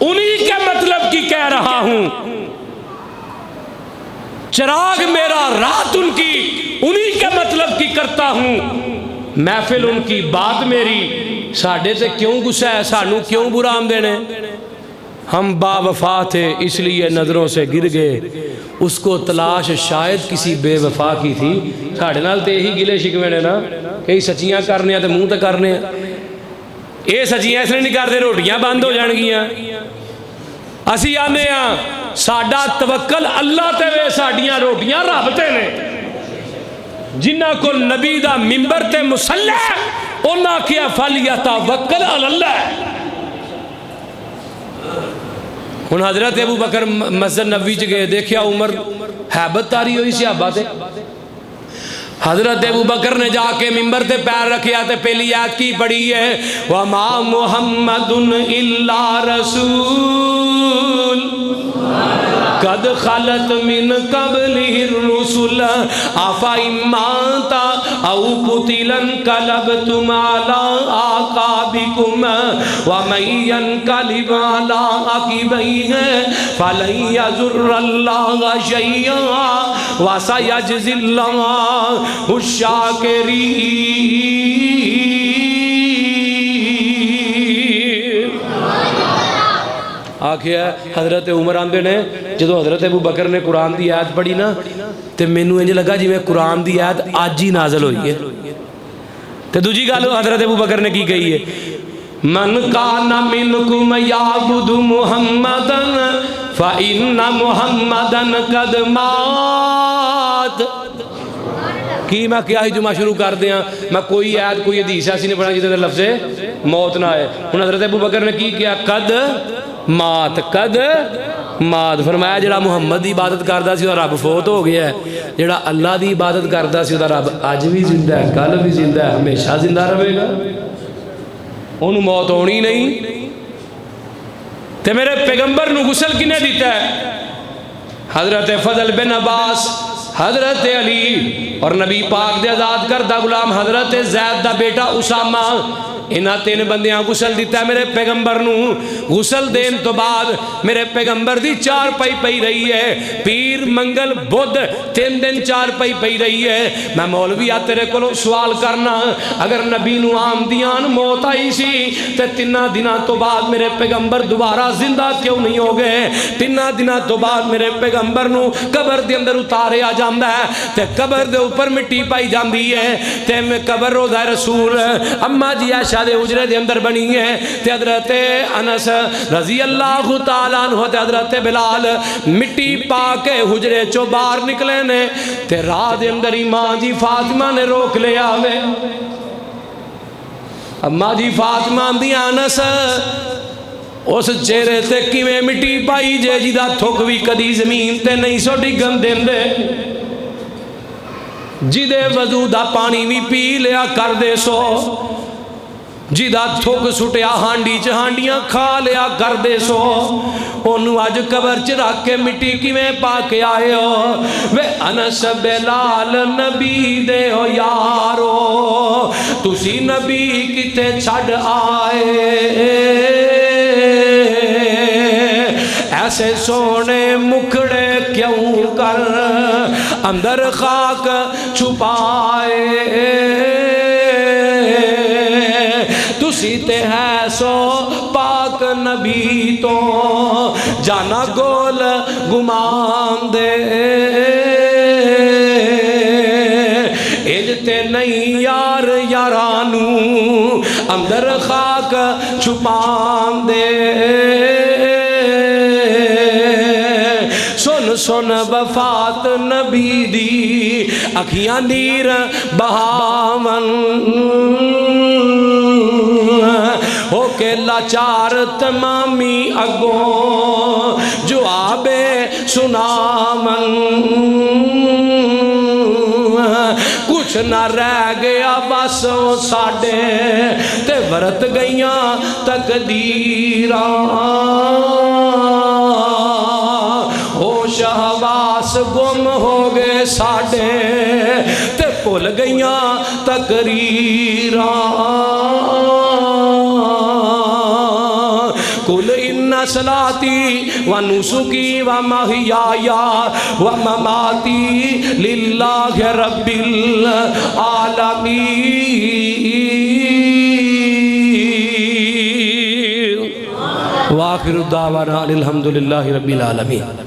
انہی کے مطلب کی کہہ رہا ہوں، چراغ میرا رات ان کی انہی کے مطلب کی کرتا ہوں، محفل ان کی بات میری، ساڑھے سے کیوں گسا ہے، سانو کیوں برا ہم دینے؟ ہم با وفا تھے اس لیے نظروں سے گر گئے، اس کو تلاش شاید کسی بے وفا کی تھی۔ ساڑھے نال تے ہی گلے شکوے نے نا، کئی سچیاں کرنے ہیں تے منہ تے کرنے ہیں، اے سچیاں اس نے نہیں کرتے روٹیاں بند ہو جان گیاں۔ اسی آنے ہاں ساڈا توکل اللہ تے وے، ساڈیاں روٹیاں رب تے نے۔ جنہ کو نبی دا منبر تے مسلح انہاں کیا فلیتوکل علی اللہ۔ ہن حضرت ابو بکر مسجد نبوی چ گئے، دیکھیا عمر ہیبت تاری ہوئی صحابہ تے۔ حضرت ابو بکر نے جا کے منبر تے پیر رکھیا تے پہلی آیت کی پڑھی ہے، وَمَا مُحَمَّدٌ إِلَّا رَسُولٌ قَدْ خَلَتْ مِنْ قَبْلِهِ الرُّسُلُ أَفَإِن مَاتَ أَوْ قُتِلَ انقَلَبْتُمْ عَلَىٰ أَعْقَابِكُمْ وَمَن يَنقَلِبْ عَلَىٰ عَقِبَيْهِ فَلَن يَضُرَّ اللَّهَ شَيْئًا وَسَيَجْزِي اللَّهُ الشَّاكِرِينَ۔ آکھیا حضرت عمر آندے نے جدو حضرت ابو بکر نے قرآن دی آیت پڑھی نا تے مینوں انج لگا جی میں قرآن دی آیت آج ہی نازل ہوئی ہے۔ تے دوجی گل حضرت ابو بکر نے کی کہی ہے، من کان منکم یعبد محمدا فإن محمدا قد مات۔ کی میں کیا ہی جمعہ شروع کر دیا میں کوئی آیت کوئی حدیث ایسی نہیں پڑھا جس اندر لفظ موت نہ آئے. ہن حضرت ابو بکر نے کی کیا قد مات فرمایا جڑا محمد دی عبادت کردا سی او رب فوت ہو گیا ہے, جڑا اللہ دی عبادت کردا سی او رب اج بھی زندہ ہے, کل بھی زندہ ہے, ہمیشہ زندہ رہے گا, انہوں موت ہونی نہیں. تے میرے پیغمبر نو غسل کنے دیتا ہے؟ حضرت فضل بن عباس, حضرت علی اور نبی پاک دے آزاد کردہ غلام حضرت زید دا بیٹا اسامہ, انہاں تین بندیاں غسل دیتا ہے میرے پیغمبر نو. غسل دین تو بعد میرے پیغمبر دی چار پائی پئی رہی ہے, پیر منگل بدھ 3 دن چار پائی پئی رہی ہے. میں مولویا تیرے کو سوال کرنا, اگر نبی نو آمدیان موت آئی سی تے 3 دنوں تو بعد میرے پیغمبر دوبارہ زندہ کیوں نہیں ہو گئے؟ 3 دنوں تو بعد میرے پیغمبر نو قبر دے اندر اتارے آ جاندہ ہے تے قبر دے اوپر مٹی پائی جاندی ہے تے میں قبر روضہ رسول اماں جی عائشہ دے حجرے دے اندر بنی ہے تے حضرت انس رضی اللہ تعالیٰ عنہ تے حضرت بلال مٹی پا کے حجرے چو باہر نکلے نے تے راہ دے اندر اماں جی فاطمہ نے روک لے آوے. اماں جی فاطمہ دی انس اس چہرے تے کیویں مٹی پائی جے جیدہ تھوک بھی کدی زمین تے نہیں سو ڈگن دین دے, جیدے وضو دا پانی بھی پی لیا کر دے سو, جیدہ تھوک سٹیا ہانڈی ہانڈیاں کھا لیا کر دے سو. انہوں آج قبر چ رکھ کے مٹی کیویں پا کے آئے ہو؟ وے انس بلال نبی دے ہو یارو, تسی نبی کتے چھڑ آئے, ایسے سونے مکھڑے کیوں کر اندر خاک چھپائے, تسی تے ہے سو پاک نبی تو جانا گول گمان دے, اجتے نہیں یار یارانو اندر خاک چھپان دے. سن وفات نبی دی اکھیاں نیر بہاون, ہو کے لاچار تمامی اگوں جواب سنامن, کچھ نہ رہ گیا بس ساڑے تے ورت گئیاں تقدیراں, شہواس گم ہو گئے ساڑے تے پھول گئیاں تقریراں. قل ان صلاتی و نسکی و محیایا و مماتی للہ رب العالمین. وآخر دعوانا الحمدللہ رب العالمین.